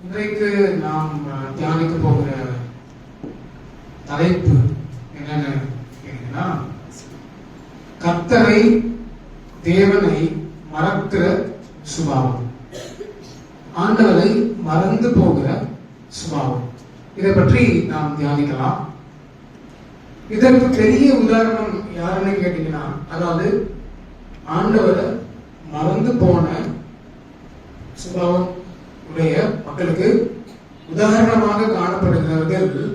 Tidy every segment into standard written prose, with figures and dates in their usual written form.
இன்றைக்கு நாம் தியானிக்க போகிற தலைப்பு என்னன்னு கேட்டீங்கன்னா, கர்த்தரை தேவனை மறக்கிற சுபாவம், ஆண்டவரை மறந்து போகிற சுபாவம். இதை பற்றி நாம் தியானிக்கலாம். இதற்கு பெரிய உதாரணம் யாருன்னு கேட்டீங்கன்னா, அதாவது ஆண்டவரை மறந்து போன சுபாவம் உடைய மக்களுக்கு உதாரணமாக காணப்படுகிறவர்கள்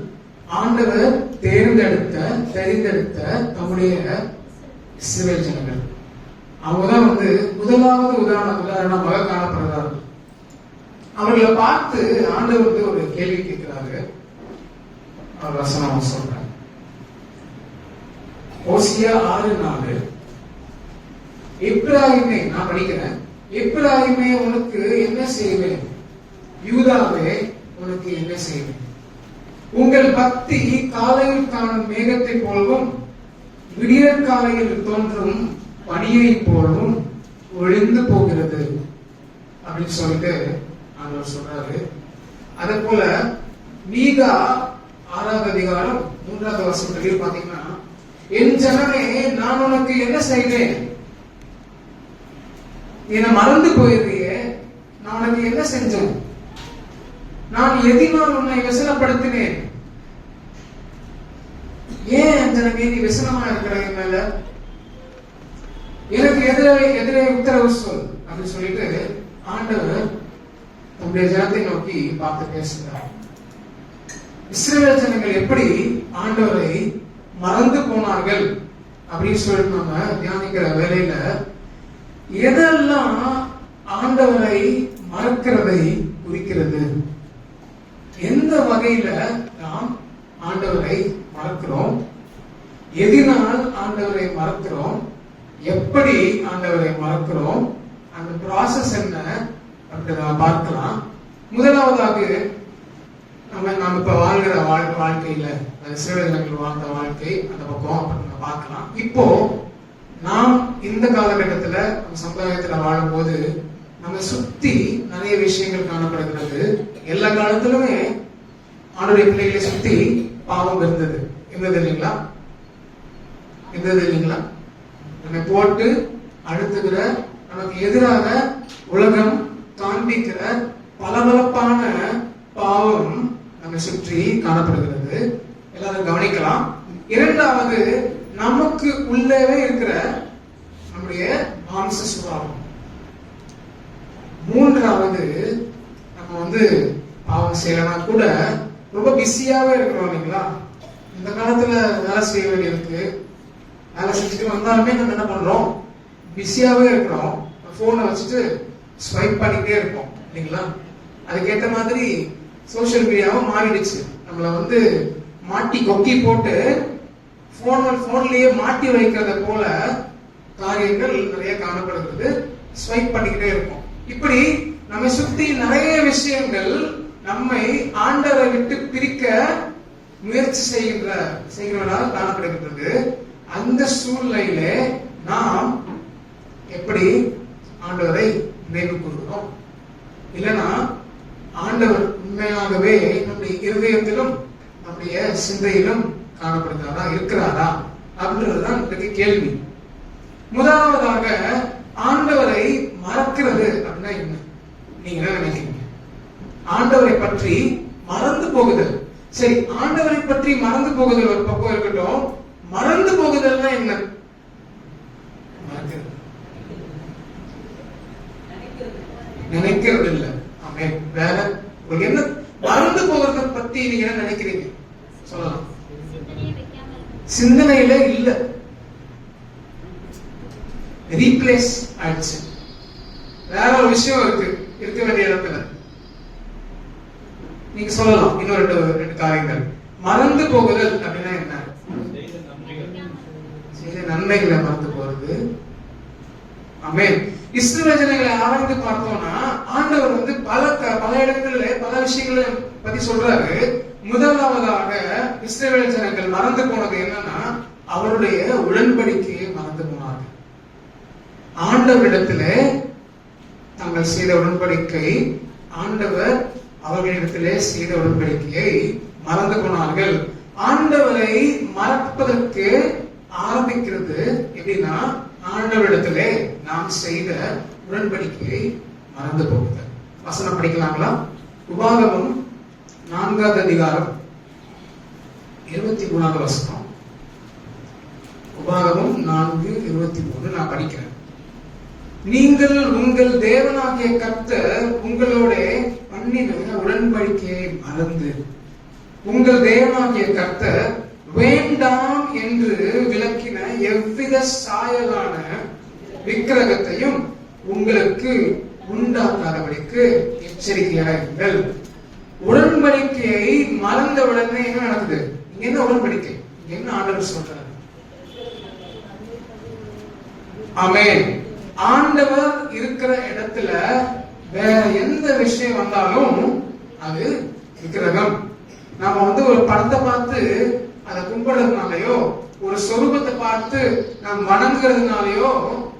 ஆண்டவர் தெரிந்தெடுத்த தம்முடைய இஸ்ரவேல் ஜனங்கள். அவங்கதான் முதலாவது உதாரணமாக காணப்படுகிறார்கள். அவர்களை பார்த்து ஆண்டவர் ஒரு கேள்வி கேட்கிறாரு. அவர் வசனம் சொல்றாங்க. ஓசியா 6:4, எப்பிராயிமே, நான் படிக்கிறேன், எப்பிராயிமே உனக்கு என்ன செய்வேன், யூதாவே உனக்கு என்ன செய்வேன்? உங்கள் பக்தி காலையில் காணும் மேகத்தை போலவும் விடியற் காலையில் தோன்றும் பனியை போலவும் ஒழிந்து போகிறது அப்படின்னு சொல்லிட்டு ஆண்டவர் சொல்றாரு. அதே போல மீகா 6வது அதிகாரம் 3வது வசனத்திலே பாத்தீங்கன்னா, என் ஜனமே, நான் உனக்கு என்ன செய்வேன்? என்னை மறந்து போயிருக்கியே, நான் உனக்கு என்ன செஞ்சேன்? நான் எதினால் உன்னை விசனப்படுத்தினேன்? ஏன் என் ஜனமே நீ விசனமா இருக்கிற மேல? எனக்கு எதிரே உத்தரவு சொல் அப்படின்னு சொல்லிட்டு ஆண்டவர் தம்முடைய ஜனத்தை நோக்கி பார்த்து பேசுகிறார். இஸ்ரவேல் ஜனங்கள் எப்படி ஆண்டவரை மறந்து போனார்கள் அப்படின்னு சொல்லிட்டு நம்ம தியானிக்கிற வேலையில எதெல்லாம் ஆண்டவரை மறக்கிறதை குறிக்கிறது? எந்த வகையில நாம் ஆண்டவரை மறக்கிறோம்? எதினால் ஆண்டவரை மறக்கிறோம்? எப்படி ஆண்டவரை மறக்கிறோம்? அந்த ப்ராசஸ் என்ன அப்படி நாம் பார்க்கலாம். முதலாவதாக நாம் இப்ப வாழ்கிற வாழ்க்கையில இஸ்ரவேலர்கள் வாழ்ந்த வாழ்க்கை அந்த பக்கம் நம்ம பார்க்கலாம். இப்போ நாம் இந்த காலகட்டத்துல சமுதாயத்துல வாழும்போது நம்ம சுத்தி நிறைய விஷயங்கள் காணப்படுகிறது. எல்லா காலத்திலுமே ஆண்டுடைய பிள்ளைகளை சுத்தி பாவம் இருந்தது இல்லைங்களா? நம்மை போட்டு அழுத்துகிற, நமக்கு எதிராக உலகம் காண்பிக்கிற பளபளப்பான பாவம் நம்மை சுற்றி காணப்படுகிறது. எல்லாரும் கவனிக்கலாம். இரண்டாவது, நமக்கு உள்ளவே இருக்கிற நம்முடைய மாம்ச சுபாவம். மூன்றாவது, நம்ம பாவம் செய்யலாம் கூட ரொம்ப பிஸியாவே இருக்கிறோம் இல்லைங்களா? இந்த காலத்துல வேலை செய்ய வேண்டியிருக்கு. வேலை செஞ்சுட்டு வந்தாலுமே நம்ம என்ன பண்றோம்? பிஸியாவே இருக்கிறோம். போனை வச்சுட்டு ஸ்வைப் பண்ணிட்டே இருப்போம் இல்லைங்களா? அதுக்கேற்ற மாதிரி சோசியல் மீடியாவும் மாறிடுச்சு. நம்மள மாட்டி கொக்கி போட்டு போன்லயே மாட்டி வைக்கிறத போல காரியங்கள் நிறைய காணப்படுகிறது. ஸ்வைப் பண்ணிக்கிட்டே இருக்கும். இப்படி நம்மை சுத்தி நிறைய விஷயங்கள் நம்மை ஆண்டவரை விட்டு பிரிக்க முயற்சி செய்கிறவர்களால் காணப்படுகிறது. அந்த சூழ்நிலையில நாம் எப்படி ஆண்டவரை நினைவு கூறுகிறோம்? இல்லைன்னா ஆண்டவர் உண்மையாகவே நம்முடைய இருதயத்திலும் நம்முடைய சிந்தையிலும் காணப்படுகிறாரா, இருக்கிறாரா அப்படின்றதுதான் இன்றைக்கு கேள்வி. முதலாவதாக, ஆண்டவரை மறக்கிறது அப்படின்னா என்ன? நீங்க என்ன நினைக்கிறீங்க? ஆண்டவரை பற்றி மறந்து போகுதல். சரி, ஆண்டவரை பற்றி மறந்து போகுதல் ஒரு பக்கம் இருக்கட்டும். மறந்து போகுதல்னா என்ன? நினைக்கிறது இல்ல. வேற என்ன? மறந்து போகிறத பத்தி நீங்க என்ன நினைக்கிறீங்க? சொல்லலாம். சிந்தனையில இல்ல, ரீப்ளேஸ் ஆயிடுச்சு. வேற ஒரு விஷயம் இருக்க வேண்டிய இடத்துல. நீங்க சொல்லலாம் இன்னும் ரெண்டு காரியங்கள். மறந்து போகுதல் அப்படின்னா என்ன? செய்த நன்மைகளை மறந்து போறது. ஆமென். இஸ்ரவேல் ஜனங்களை ஆராய்ந்து பார்த்தோம்னா ஆண்டவர் பல இடங்கள்ல பல விஷயங்களை பத்தி சொல்றாரு. முதலாவதாக இஸ்ரவேல் ஜனங்கள் மறந்து போனது என்னன்னா, அவருடைய உடன்படிக்கையை மறந்து போனார்கள். ஆண்டவரிடத்துல தாங்கள் செய்த உடன்படிக்கை ஆண்டவர் அவர்களிடத்திலே செய்த உடன்படிக்கையை மறந்து போனார்கள். ஆண்டவரை மறப்பதற்கு ஆரம்பிக்கிறது எப்படின்னா, ஆண்டவரிடத்திலே நாம் செய்த உடன்படிக்கையை மறந்து போகுது. வசனம் படிக்கலாங்களா? உபாகமம் 4வது அதிகாரம் 23வது வசனம். உபாகமம் 4:23 நான் படிக்கிறேன். நீங்கள் உங்கள் தேவனாகிய கர்த்தர் உங்களோட பண்ணின உடன்படிக்கையை மறந்து உங்கள் தேவனாகிய கர்த்தர் வேண்டாம் என்று விளக்கின எவ்வித சாயலான விக்கிரகத்தையும் உங்களுக்கு உண்டாக்காதபடிக்கு எச்சரிக்கையாயிருங்கள். உடன்படிக்கையை மறந்த உடனே என்ன நடக்குது? இங்க என்ன உடன்படிக்கை? என்ன ஆண்டவர் சொல்றாரு? ஆமென். ஆண்டவர் இருக்கிற இடத்துல வேற எந்த விஷயம் வந்தாலும் அது விக்கிரகம். நாம ஒரு படத்தை பார்த்து அதை கும்பிடுறதுனாலயோ, ஒரு சொரூபத்தை பார்த்து நாம் வணங்குறதுனாலயோ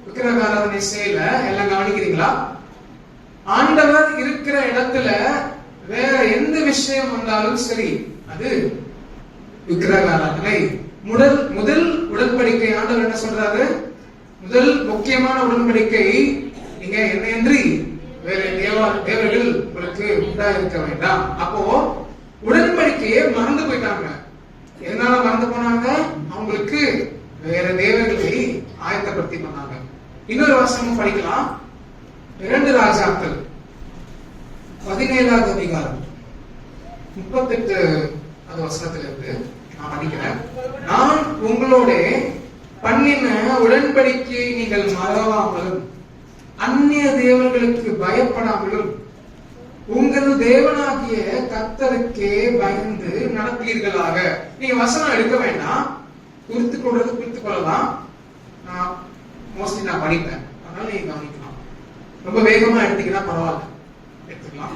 விக்கிரக ஆராதனை செய்யல. எல்லாம் கவனிக்கிறீங்களா? ஆண்டவர் இருக்கிற இடத்துல வேற எந்த விஷயம் வந்தாலும் சரி அது விக்கிரக ஆராதனை. முதல் உடன்படிக்கை ஆண்டவர் என்ன சொல்றாரு? முதல் முக்கியமான உடன்படிக்கை, நீங்க என்னையன்றி வேற தேவர்கள் உங்களுக்கு உண்டா இருக்க வேண்டாம். அப்போ உடன்படிக்கையை மறந்து போயிட்டாங்க. எதனால மறந்து போனாங்க? அவங்களுக்கு வேற தேவர்களை ஆயத்தப்படுத்தி பண்ணாங்க. இன்னொரு வசனம் படிக்கலாம். 2 ராஜாக்கள் 17வது அதிகாரம் 38வது வசனத்திலிருந்து நான் படிக்கிறேன். நான் உங்களோட பண்ணின உடன்படிக்கையை நீங்கள் மறவாமலும் அந்நிய தேவர்களுக்கு பயப்படாமலும் உங்கள் தேவனாகிய கர்த்தருக்கே பயந்து நடப்பீர்களாக. நீங்க வசனம் எடுக்க வேண்டாம், குறித்துக் கொள்ளலாம். மோஸ்ட்லி நான் படிப்பேன், அதனால நீங்க கவனிக்கலாம். ரொம்ப வேகமா எடுத்தீங்கன்னா பரவாயில்ல, எடுத்துக்கலாம்.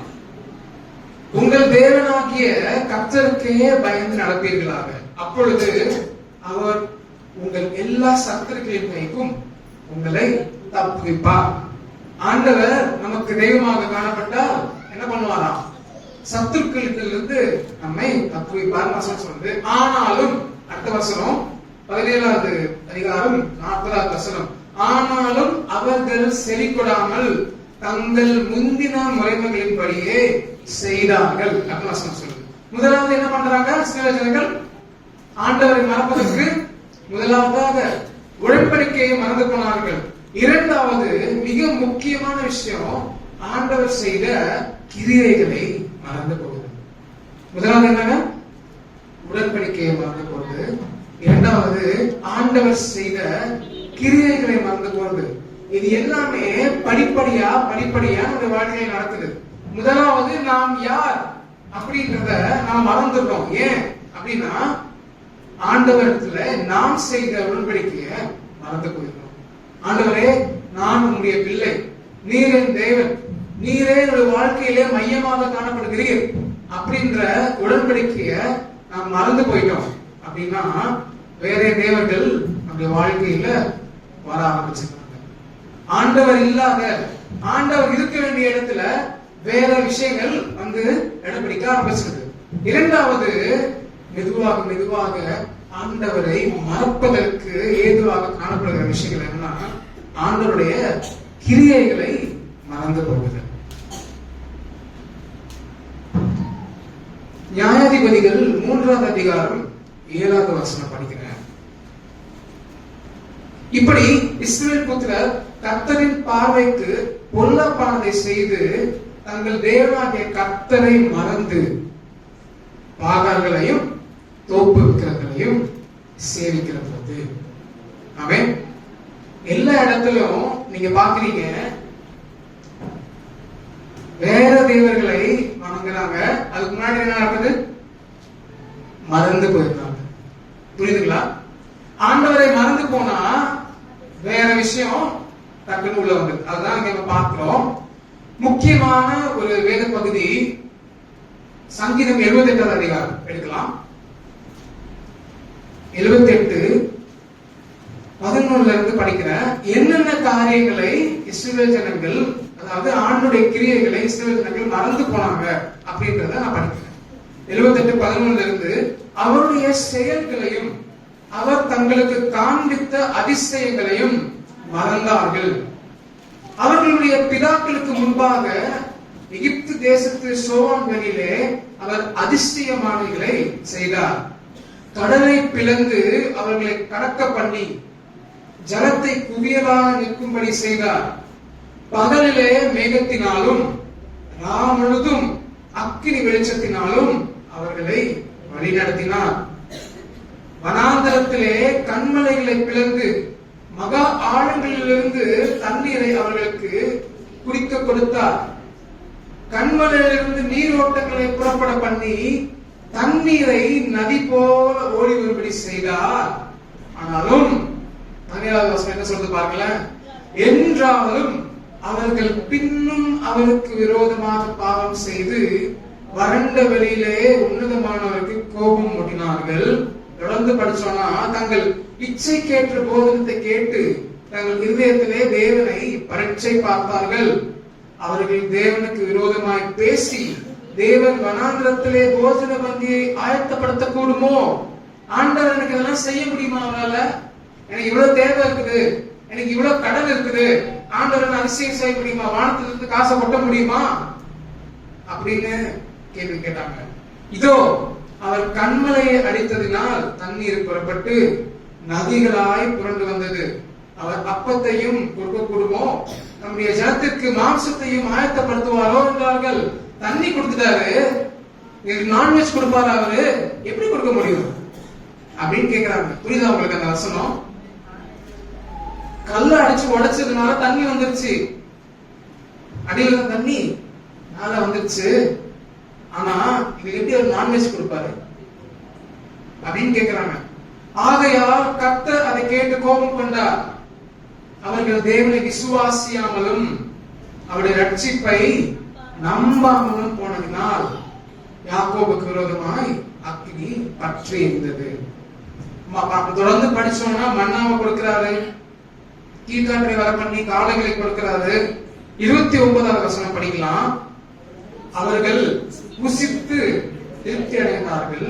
உங்கள் தேவனாகிய கர்த்தருக்கே பயந்து நடப்பீர்களாக. அப்பொழுது அவர் உங்கள் எல்லா சத்துருக்களின் கைக்கும் உங்களை தப்புவிப்பார். ஆண்டவர் நமக்கு தெய்வமாக காணப்பட்டால் என்ன பண்ணுவாராம்? சத்துருக்களிலிருந்து நம்மை தப்புவிப்பார் வசனம் சொல்லுது. ஆனாலும் அடுத்த வசனம் 17வது அதிகாரம் 40வது வசனம். ஆனாலும் அவர்கள் செறிகொடாமல் தங்கள் முந்தின முறைமைகளின்படியே செய்தார்கள். அடுத்த வசனம் சொல்லுது. முதலாவது என்ன பண்றாங்க சில ஜனங்கள்? ஆண்டவரை மறப்பதற்கு முதலாவதாக உடன்படிக்கையை மறந்து போனார்கள். இரண்டாவது மிக முக்கியமான விஷயம், ஆண்டவர் செய்த கிரியைகளை மறந்து போகுது. முதலாவது என்னங்க? உடன்படிக்கையை மறந்து போகுது. இரண்டாவது ஆண்டவர் செய்த கிரியைகளை மறந்து போகுது. இது எல்லாமே படிப்படியா நம்முடைய வாழ்க்கையில் நடக்குது. முதலாவது நாம் யார் அப்படின்றத நாம் மறந்துடுறோம். ஏன் அப்படின்னா ஆண்டவரத்துல நாம் செய்த உடன்படிக்கைய மறந்து போயிருக்கிறோம். ஆண்டவரே, நான் உங்களுடைய பிள்ளை, நீர் என் தேவன், நீரே என்னுடைய வாழ்க்கையிலே மையமாக காணப்படுகிறீர் அப்படின்ற உடன்படிக்கைய நாம் மறந்து போயிட்டோம் அப்படின்னா வேற தேவர்கள் நம்முடைய வாழ்க்கையில வர ஆரம்பிச்சிருக்காங்க. ஆண்டவர் இல்லாத, ஆண்டவர் இருக்க வேண்டிய இடத்துல வேற விஷயங்கள் இடம் பிடிக்க ஆரம்பிச்சிருக்கு. இரண்டாவது மெதுவாக ஆண்டவரை மறப்பதற்கு ஏதுவாக காணப்படுகிற விஷயங்கள் என்னன்னா, ஆண்டவருடைய கிரியைகளை மறந்து போகுது. நியாயாதிபதிகள் 3வது அதிகாரம் 7வது வசனம் படிக்கிறேன். இப்படி இஸ்ரவேல் புத்திரர் கர்த்தரின் பார்வைக்கு பொல்லாப்பானதை செய்து தங்கள் தேவனாகிய கர்த்தரை மறந்து பாகால்களையும் தோப்பு விக்கிரகங்களையும் சேவிக்கிற போது. ஆமென். எல்லா இடத்திலும் நீங்க பாக்குறீங்க, வேற தேவர்களை வணங்குறாங்க. அதுக்கு முன்னாடி என்ன நடக்குது? மறந்து போயிருக்காங்க. புரியுதுங்களா? ஆண்டவரை மறந்து போனா வேற விஷயம் டக்குன்னு உள்ள வந்தது. அதுதான் இங்க பார்க்கிறோம். முக்கியமான ஒரு வேத பகுதி சங்கீதம் 78வது அதிகாரம் எடுக்கலாம். 78:11 இருந்து படிக்கிற என்னென்ன காரியங்களை இஸ்ரவேல் ஜனங்கள், அதாவது ஆண்டுடைய கிரியைகளை இஸ்ரவேல் ஜனங்கள் மறந்து போனாங்க அப்படின்றத நான் படிக்கிறேன். 78:11 இருந்து அவருடைய செயல்களையும் அவர் தங்களுக்கு காண்பித்த அதிசயங்களையும் மறந்தார்கள். அவர்களுடைய பிதாக்களுக்கு முன்பாக எகிப்து தேசத்து சோவான் வெளியிலே அவர் அதிசயமானவைகளை செய்தார். கடலை பிளந்து அவர்களை கடக்க பண்ணி ஜலத்தை குவியலாக நிற்கும்படி செய்தார். பகலிலே மேகத்தினாலும் முழுதும் அக்கினி வெளிச்சத்தினாலும் அவர்களை வழிநடத்தினார். வனாந்தரத்திலே கண்மலைகளை பிளந்து மகா ஆழங்களிலிருந்து தண்ணீரை அவர்களுக்கு குடிக்க கொடுத்தார். கண்மலையிலிருந்து நீரோட்டங்களை புறப்பட பண்ணி தண்ணீரை நதி போல ஓடி வரும்படி செய்தார். ஆனாலும் 17வது வசனம் என்ன சொல்றது பாருங்களேன். என்றாலும் அவர்கள் பின்னும் அவருக்கு விரோதமாக பாவம் செய்து வறண்ட வெளியிலே உன்னதமானவருக்கு கோபம் மூட்டினார்கள். தொடர்ந்து படிச்சோம்னா தங்கள் இச்சைக்கேற்ற போதனத்தை கேட்டு தங்கள் இருதயத்திலே தேவனை பரீட்சை பார்த்தார்கள். அவர்கள் தேவனுக்கு விரோதமாய் பேசி தேவன் வனாந்திரத்திலே போஜன பந்தியை ஆயத்தப்படுத்த கூடுமோ? ஆண்டவர் எனக்கு இதெல்லாம் செய்ய முடியுமா? அவரால எனக்கு இவ்வளவு தேவை இருக்குது, எனக்கு இவ்வளவு கடன் இருக்குது, ஆண்டவர் அதிசயம் செய்ய முடியுமா? வானத்திலிருந்து காசை கொட்ட முடியுமா அப்படின்னு கேள்வி கேட்டாங்க. இதோ அவர் கண்மலையை அடித்ததினால் தண்ணீர் புறப்பட்டு நதிகளாய் புரண்டு வந்தது. அவர் அப்பத்தையும் கொடுக்க கூடுமோ? நம்முடைய ஜனத்திற்கு மாம்சத்தையும் ஆயத்தப்படுத்துவாரோ என்றார்கள். தண்ணி கொடுத்துட்டாரு, நான்வெஜ் கொடுப்பாரு, அவரு எப்படி கொடுக்க முடியும் அப்படின்னு கேக்குறாங்க. புரியுதா உங்களுக்கு அந்த வசனம்? கல்ல அடிச்சு உடைச்சதுனால தண்ணி வந்துருச்சு, அடியில தண்ணி மேல வந்துருச்சு. ஆனா இது எப்படி ஒரு நான்வெஜ் கொடுப்பாரு அப்படின்னு கேக்குறாங்க. ஆகையால் கர்த்தர் அதை கேட்டு கோபம் கொண்டார். அவர்கள் தேவனை விசுவாசியாமலும் அவருடைய ரட்சிப்பை நம்பாமலும் போனதினால் யாக்கோபுக்கு விரோதமாய் அக்கினி பற்றி இருந்தது. தொடர்ந்து படிச்சோம்னா மன்னாவை கொடுக்கிறாரு, கீழ்காற்றை வர பண்ணி காளைகளை கொடுக்கிறாரு. 29வது வசனம் படிக்கலாம். அவர்கள் புசித்து திருப்தி அடைந்தார்கள்,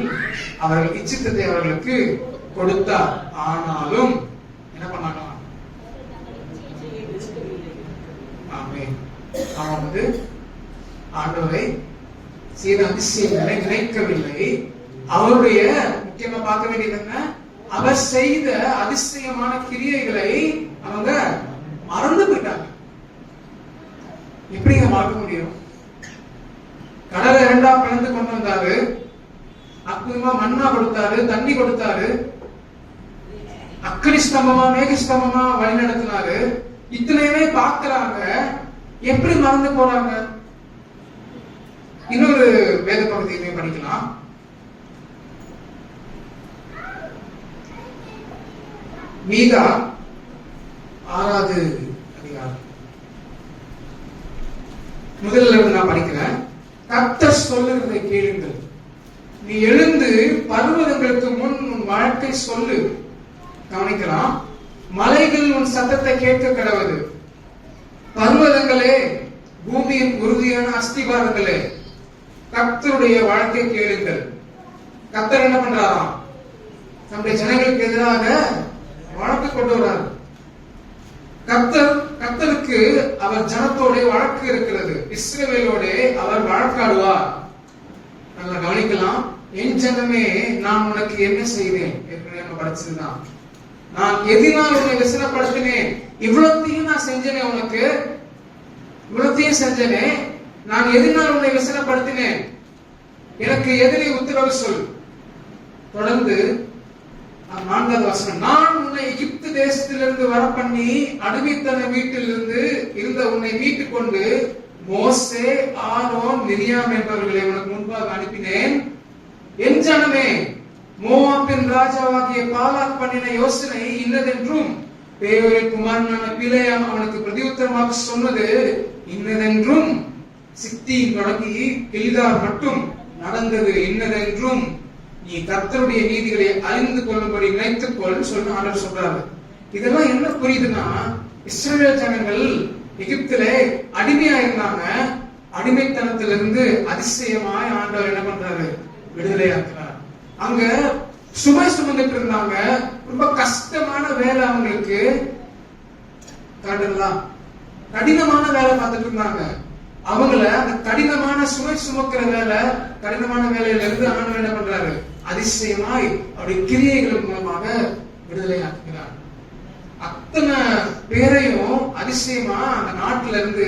அவர்கள் இச்சித்தத்தை அவர்களுக்கு கொடுத்தார். ஆனாலும் என்ன பண்ணாங்க? அவன் வந்து ஆண்டவரை செய்த அதிசயங்களை நினைக்கவில்லை. அவருடைய முக்கியமா பார்க்க வேண்டியது என்ன? அவர் செய்த அதிசயமான கிரியைகளை அவங்க மறந்து போயிட்டாங்க. எப்படிங்க மறக்க முடியும்? கடலை 2ஆ பிளந்து கொண்டு வந்தாரு, அற்புதமா மன்னா கொடுத்தாரு, தண்ணி கொடுத்தாரு, அக்கினி ஸ்தம்பமா மேக ஸ்தம்பமா வழி நடத்தினாரு. இத்தனையுமே பார்க்கிறாங்க, எப்படி மறந்து போறாங்க? இன்னொரு வேத பகுதியுமே படிக்கலாம். மீகா 6வது அதிகாரம் முதல்ல இருந்து நான் படிக்கிறேன். கர்த்தர் சொல்லுகிறதை கேளுங்கள், நீ எழுந்து பர்வதங்களுக்கு முன் உன் வழக்கை சொல்லு. கவனிக்கலாம். மலைகள் உன் சத்தத்தை கேட்க கடவுது, பர்வதங்களே பூமியின் உறுதியான அஸ்திபாரங்களே கர்த்தருடைய வழக்கை கேளுங்கள். கர்த்தர் என்ன பண்றாராம்? நம்முடைய ஜனங்களுக்கு எதிராக வழக்கு கொண்டு வரார். கர்த்தருக்கு அவர் ஜனத்தோட வழக்கு இருக்கிறது, இஸ்ரவேலோட அவர் வழக்காடுவார். நல்லா கவனிக்கலாம். என் ஜனமே, நான் உனக்கு என்ன செய்தேன்? ஏற்கனவே படிச்சதுதான். நான் எதினால் உன்னை விசனப்படுத்தினேன்? இவ்வளத்தையும் நான் செஞ்சேனே, உனக்கு இவ்வளத்தையும் செஞ்சேனே. நான் எதினால் உன்னை விசனப்படுத்தினேன்? எனக்கு எதிரே உத்தரவு சொல். தொடர்ந்து 4வது வசனம். நான் உன்னை எகிப்து தேசத்திலிருந்து வர பண்ணி அடிமைத்தன வீட்டிலிருந்து இருந்த உன்னை மீட்டுக் கொண்டு மோசே, ஆரோன், மிரியாம் என்பவர்களை உனக்கு முன்பாக அனுப்பினேன். என் ஜனமே, மோவாபின் ராஜாவாகிய பாலாக் பண்ணின யோசனை இன்னதென்றும் பேயோரின் குமாரனான பிலேயாம் அவனுக்கு பிரதியுத்தரமாக சொன்னது இன்னதென்றும் சித்தீம் தொடங்கி கில்கால் மட்டும் நடந்தது இன்னதென்றும் நீ கர்த்தருடைய நீதிகளை அறிந்து கொள்ளும்படி நினைத்துக் கொள் சொல்லி ஆண்டவர் சொல்றாரு. இதெல்லாம் என்ன புரியுதுன்னா, இஸ்ரவேல் ஜனங்கள் எகிப்திலே அடிமையா இருந்தாங்க. அடிமைத்தனத்திலிருந்து அதிசயமாய் ஆண்டவர் என்ன பண்றாரு? விடுதலையாக்குறார். அங்க சுமை சுமந்துட்டு இருந்தாங்க. ரொம்ப கஷ்டமான வேலை அவங்களுக்கு. கடினமான வேலை பார்த்துட்டு இருந்தாங்க. அவங்கள அந்த கடினமான சுமை சுமக்கிற வேலை, கடினமான வேலையில இருந்து ஆண்டவர் என்ன பண்றாரு? அதிசயமாய் அவருடைய கிரியைகள் மூலமாக விடுதலையாக்குகிறார். அத்தனை பேரையும் அதிசயமா அந்த நாட்டில இருந்து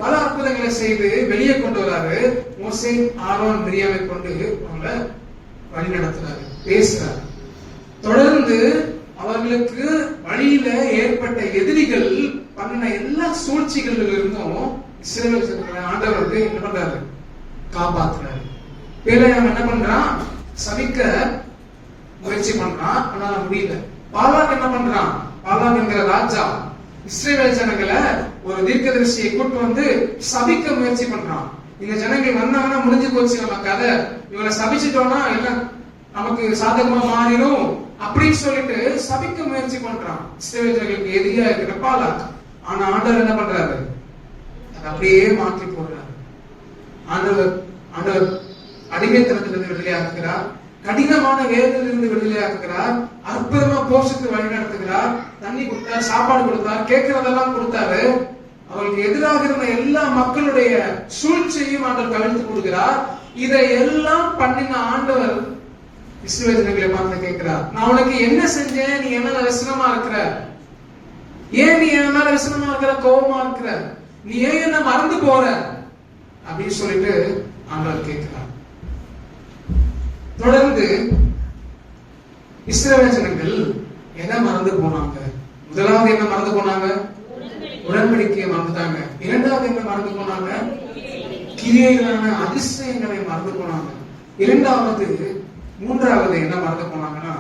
பல அற்புதங்களை செய்து வெளியே கொண்டு வராரு. மோசே, ஆரோன், மிரியாமை கொண்டு அவங்கள வழி நடத்துறாரு, பேசுறாரு. தொடர்ந்து அவர்களுக்கு வழியில ஏற்பட்ட எதிரிகள் பண்ணின எல்லா சூழ்ச்சிகள் இருந்தும் இஸ்ரவேல் ஆண்டவர் வந்து என்ன பண்றாரு? காப்பாத்துறாரு. பேலையாம் என்ன பண்றான்? சபிக்க முயற்சி பண்றான், ஆனா முடியல. பாலாக் என்ன பண்றான்? பாலாக் என்கிற ராஜா இஸ்ரவேல் ஜனங்களை ஒரு தீர்க்கதரிசியை கூட்டு வந்து சபிக்க முயற்சி பண்றான். இந்த ஜனங்கள் வந்தாங்கன்னா முடிஞ்சு போச்சு நம்ம கதை, இவங்களை சபிச்சிட்டோம்னா எல்லாம் நமக்கு சாதகமா மாறிடும் அப்படின்னு சொல்லிட்டு சபிக்க முயற்சி பண்றான் இஸ்ரவேல் ஜனங்களுக்கு எதிரியா இருக்கிற பாலாக். ஆனா ஆண்டவர் என்ன பண்றாரு? அதை அப்படியே மாற்றி போடுறாரு. ஆண்டவர் அடிமைத்தனத்திலிருந்து விடுதலையாக்குகிறார். கடினமான வேதனையிலிருந்து விடுதலையாக்குகிறார். அற்புதமா போஷத்து வழி நடத்துகிறார். தண்ணி கொடுத்தார், சாப்பாடு கொடுத்தார், கேட்கறதெல்லாம் கொடுத்தாரு. அவர்களுக்கு எதிராக இருந்த எல்லா மக்களுடைய சூழ்ச்சியையும் ஆண்டவர் கவிழ்த்து கொடுக்கிறார். இதை எல்லாம் பண்ணின ஆண்டவர் இஸ்ரவேல் ஜனங்களை பார்த்து கேட்கிறார், நான் உனக்கு என்ன செஞ்சேன்? நீ என்ன விசனமா இருக்கிற? ஏன் நீ என்ன விசனமா இருக்கிற? கோபமா இருக்கிற? நீ ஏன் என்ன மறந்து போற? அப்படின்னு சொல்லிட்டு ஆண்டவர் கேட்கிறார். தொடர்ந்து இஸ்ரவேல் ஜனங்கள் என்ன மறந்து போனாங்க? முதலாவது என்ன மறந்து போனாங்க? உடன்படிக்கையை மறந்துட்டாங்க. இரண்டாவது என்ன மறந்து போனாங்க? கிரியைகளான அதிசயங்களை மறந்து போனாங்க. மூன்றாவது என்ன மறந்து போனாங்கன்னா,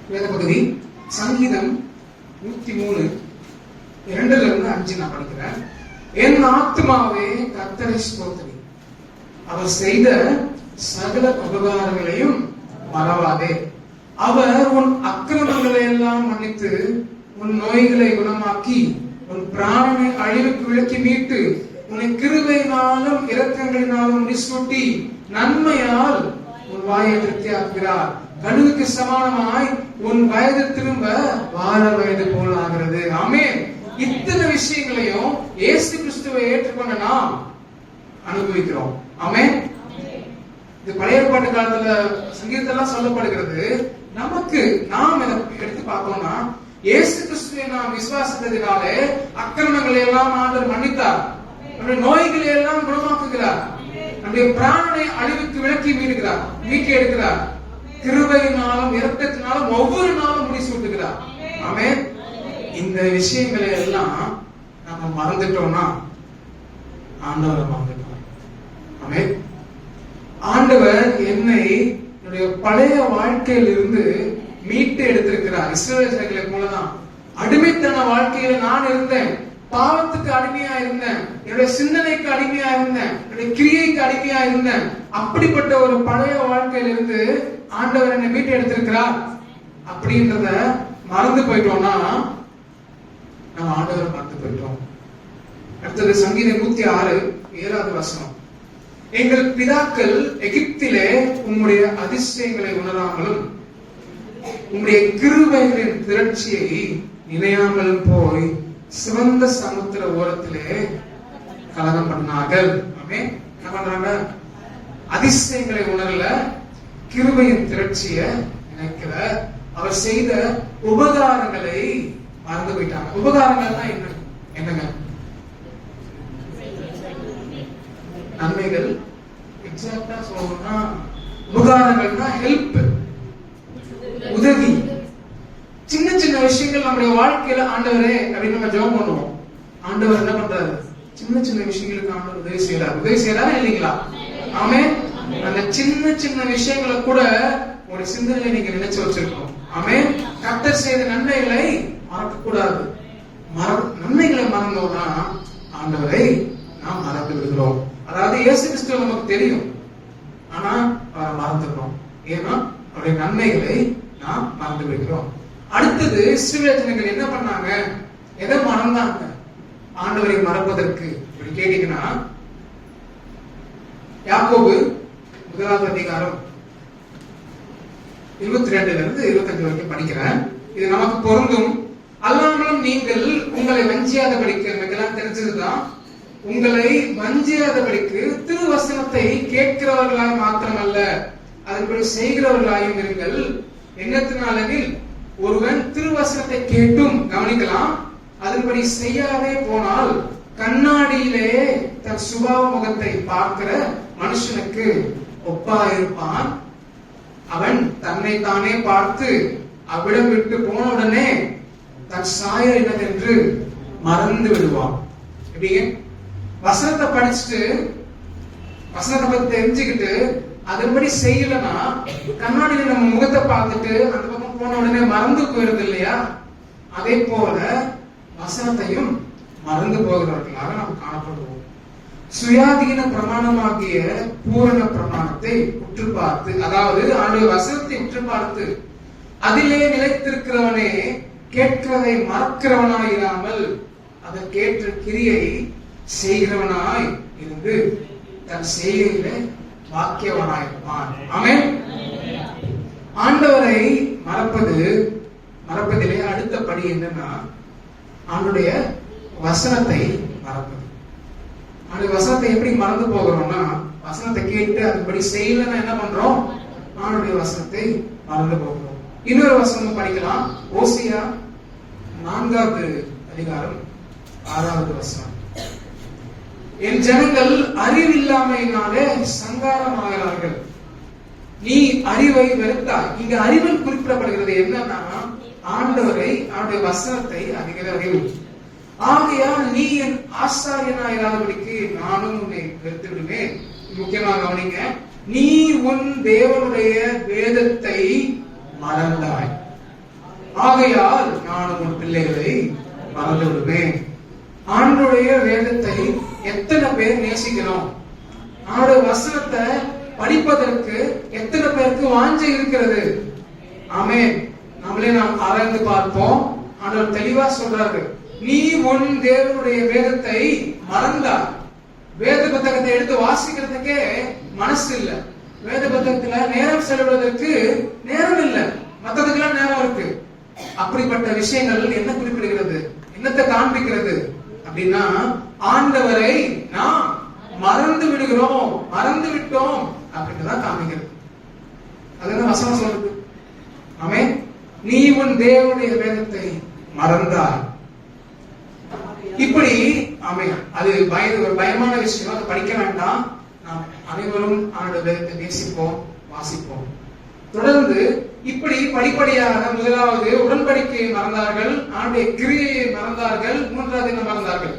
வேத பகுதி சங்கீதம் 103 2-5 நான் படிக்கிறேன். என் ஆத்துமாவே கர்த்தரை ஸ்தோத்திரி, அவர் செய்த சகல உபகாரங்களையும் மறவாதே. அவர் உன் அக்கிரமங்களை எல்லாம் மன்னித்து உன் நோய்களை குணமாக்கி உன் பிராணனை அழிவுக்கு விலக்கி மீட்டு உன்னை கிருபையினாலும் இரக்கங்களினாலும் முடிசூட்டி நன்மையால் உன் வாயை திருப்தியாக்குகிறார். கழுகுக்கு சமானமாய் உன் வயது திரும்ப வார வயது போல் ஆகிறது. ஆமென். இத்தனை விஷயங்களையும் இயேசு கிறிஸ்துவை ஏற்றுக்கொண்ட நாம் அனுபவிக்கிறோம். ஆமென். இது பழைய ஏற்பாட்டு காலத்துல சங்கீதத்தெல்லாம் சொல்லப்படுகிறது. நமக்கு நாம் எடுத்து பார்த்தோம்னா, இயேசு கிறிஸ்துவை நாம் விசுவாசித்ததினாலே அக்கிரமங்களை எல்லாம் ஆண்டவர் மன்னித்தார். நம்முடைய நோய்களை எல்லாம் குணமாக்குகிறார். நம்முடைய பிராணனை அழிவுக்கு விலக்கி மீட்டு எடுக்கிறார். கிருபையினாலும் இரக்கத்தினாலும் ஒவ்வொரு நாளும் முடிசூட்டுகிறார். ஆமென். இந்த விஷயங்களை எல்லாம் நம்ம மறந்துட்டோம்னா ஆண்டவரை மறந்துட்டோம். ஆமென். ஆண்டவர் என்னை என்னுடைய பழைய வாழ்க்கையில் இருந்து மீட்டு எடுத்திருக்கிறார். இஸ்ரவேல் ஜனங்களை போலதான் அடிமைத்தன வாழ்க்கையில நான் இருந்தேன். பாவத்துக்கு அடிமையா இருந்தேன், என்னுடைய சிந்தனைக்கு அடிமையா இருந்தேன், என்னுடைய கிரியைக்கு அடிமையா இருந்தேன். அப்படிப்பட்ட ஒரு பழைய வாழ்க்கையில இருந்து ஆண்டவர் என்னை மீட்டு எடுத்திருக்கிறார் அப்படின்றத மறந்து போயிட்டோம்னா நம்ம ஆண்டவரை மறந்து போயிட்டோம். அடுத்தது சங்கீதம் 106:7 எங்கள் பிதாக்கள் எகிப்திலே உம்முடைய அதிசயங்களை உணராமலும் உம்முடைய கிருபைகளின் திரட்சியை நினையாமலும் போய் சிவந்த சமுத்திர ஓரத்திலே கலகம் பண்ணார்கள். என்ன பண்றாங்க? அதிசயங்களை உணரல, கிருபையின் திரட்சிய நினைக்கல, அவர் செய்த உபகாரங்களை மறந்து போயிட்டாங்க. உபகாரங்கள்னா என்னங்க? நன்மைகள். எக்ஸாக்டா சொல்லணும்னா உபகாரங்கள்னா ஹெல்ப், உதவி. சின்ன சின்ன விஷயங்கள் நம்முடைய வாழ்க்கையில ஆண்டவரே அப்படின்னு நம்ம ஜெபம் பண்ணுவோம். ஆண்டவர் என்ன பண்றாரு? சின்ன சின்ன விஷயங்களுக்கு ஆண்டவர் உதவி செய்யறாரா இல்லைங்களா? ஆமென். அந்த சின்ன சின்ன விஷயங்களை கூட ஒரு சிந்தனையில நீங்க நினைச்சு வச்சிருக்கணும். ஆமென். கர்த்தர் செய்த நன்மைகளை மறக்க கூடாது. நன்மைகளை மறந்தோம்னா ஆண்டவரை நாம் மறந்து விடுகிறோம். அதாவது இயேசு கிறிஸ்துவ நமக்கு தெரியும், ஆனா மறந்துடுறோம். ஏன்னா அவருடைய நன்மைகளை நாம் மறந்து விடுகிறோம். அடுத்தது இஸ்ரவேல் ஜனங்கள் என்ன பண்ணாங்க எதை மறந்தாங்க ஆண்டவரை மறப்பதற்கு இப்படி கேட்டீங்கன்னா, யாக்கோபு 1வது அதிகாரம் 22 25 வரைக்கும் படிக்கிறேன். இது நமக்கு பொருந்தும். அல்லாமலும் நீங்கள் உங்களை வஞ்சியாதபடிக்கு, நமக்கெல்லாம் தெரிஞ்சதுதான், உங்களை வஞ்சியாதபடிக்கு திருவசனத்தை கேட்கிறவர்களாய் மாத்திரமல்ல அதன்படி செய்கிறவர்களாயும் இருங்கள். என்னத்தினாலெனில் ஒருவன் திருவசனத்தை கேட்டும், கவனிக்கலாம், அதன்படி செய்யாதே போனால் கண்ணாடியிலே தன் சுபாவ முகத்தை பார்க்கிற மனுஷனுக்கு ஒப்பாயிருப்பான். அவன் தன்னை தானே பார்த்து அவ்விடம் விட்டு போன உடனே தன் சாயல் என்னதென்று மறந்து விடுவான். எப்படிங்க? வசனத்தை படிச்சுட்டு வசனத்தை பத்தி தெரிஞ்சுக்கிட்டு அதன்படி செய்யலன்னா கண்ணாடியில நம்ம முகத்தை பார்த்துட்டு அந்த பக்கம் போன உடனே மறந்து போயிருது இல்லையா? அதே போல வசனத்தையும் மறந்து போகிறவர்களாக நாம் காணப்படுவோம். சுயாதீன பிரமாணமாகிய பூரண பிரமாணத்தை உற்று பார்த்து, அதாவது ஆண்டவர் வசனத்தை உற்று பார்த்து அதிலே நிலைத்திருக்கிறவனே கேட்கிறதை மறக்கிறவனாய் இராமல் அதற்கேற்ற கிரியை செய்கிறவனாய் இருந்து தன் செய்கையிலே வாக்கியவனாயிருப்பான். ஆமென். ஆண்டவரை மறப்பதிலே அடுத்த படி என்னன்னா, ஆண்டுடைய வசனத்தை மறப்பது. அந்த வசனத்தை எப்படி மறந்து போகிறோம்னா, வசனத்தை கேட்டு அதுபடி செய்யலன்னா என்ன பண்றோம்? ஆண்டுடைய வசனத்தை மறந்து போகிறோம். இன்னொரு வசனம் படிக்கலாம். ஓசியா 4வது அதிகாரம் 6வது வசனம். என் ஜனங்கள் அறிவில்லாமையினாலே சங்காரமாகிறார்கள், நீ அறிவை வெறுத்தாய். இங்க அறிவன் குறிப்பிடப்படுகிறது என்னன்னா, ஆண்டவரை, அவருடைய வசனத்தை அதிக அறிவு. ஆகையால் நீ என் ஆசாரியனாயிராதபடிக்கு நானும் உன்னை வெறுத்து விடுவேன். முக்கியமாக கவனிங்க, நீ உன் தேவனுடைய வேதத்தை மறந்தாய், ஆகையால் நானும் உன் பிள்ளைகளை மறந்து விடுவேன். ஆண்டுடைய வேதத்தை எத்தனை பேர் நேசிக்கிறோம்? அவருடைய வசனத்தை படிப்பதற்கு எத்தனை பேருக்கு வாஞ்சை இருக்கிறது? ஆமென். நம்மளே நாம் ஆராய்ந்து பார்ப்போம். ஆண்டவர் தெளிவா சொல்றாரு, நீ உன் தேவனுடைய வேதத்தை மறந்தாய். வேத புத்தகத்தை எடுத்து வாசிக்கிறதுக்கே மனசு இல்ல, வேத புத்தகத்துல நேரம் செலவிடுவதற்கு நேரம் இல்ல, மற்றதுக்கெல்லாம் நேரம் இருக்கு. அப்படிப்பட்ட விஷயங்கள் என்ன குறிப்பிடுகிறது, என்னத்தை காண்பிக்கிறது அப்படின்னா, ஆண்டவரை நாம் மறந்து விடுகிறோம், மறந்து விட்டோம் அப்படின்றதான் காண்பிக்கிறது. அதுதான் வசனம் சொல்லுது. ஆமென். நீ உன் தேவனுடைய வேதத்தை மறந்தாய். இப்படி ஆமென். அது ஒரு பயமான விஷயம், அதை படிக்க வேண்டாம். நாம் அனைவரும் அவருடைய வேதத்தை நேசிப்போம், வாசிப்போம். தொடர்ந்து இப்படி படிப்படியாக முதலாவது உடன்படிக்கையை மறந்தார்கள், அவருடைய கிரியையை மறந்தார்கள், மூன்றாவது என்ன மறந்தார்கள்?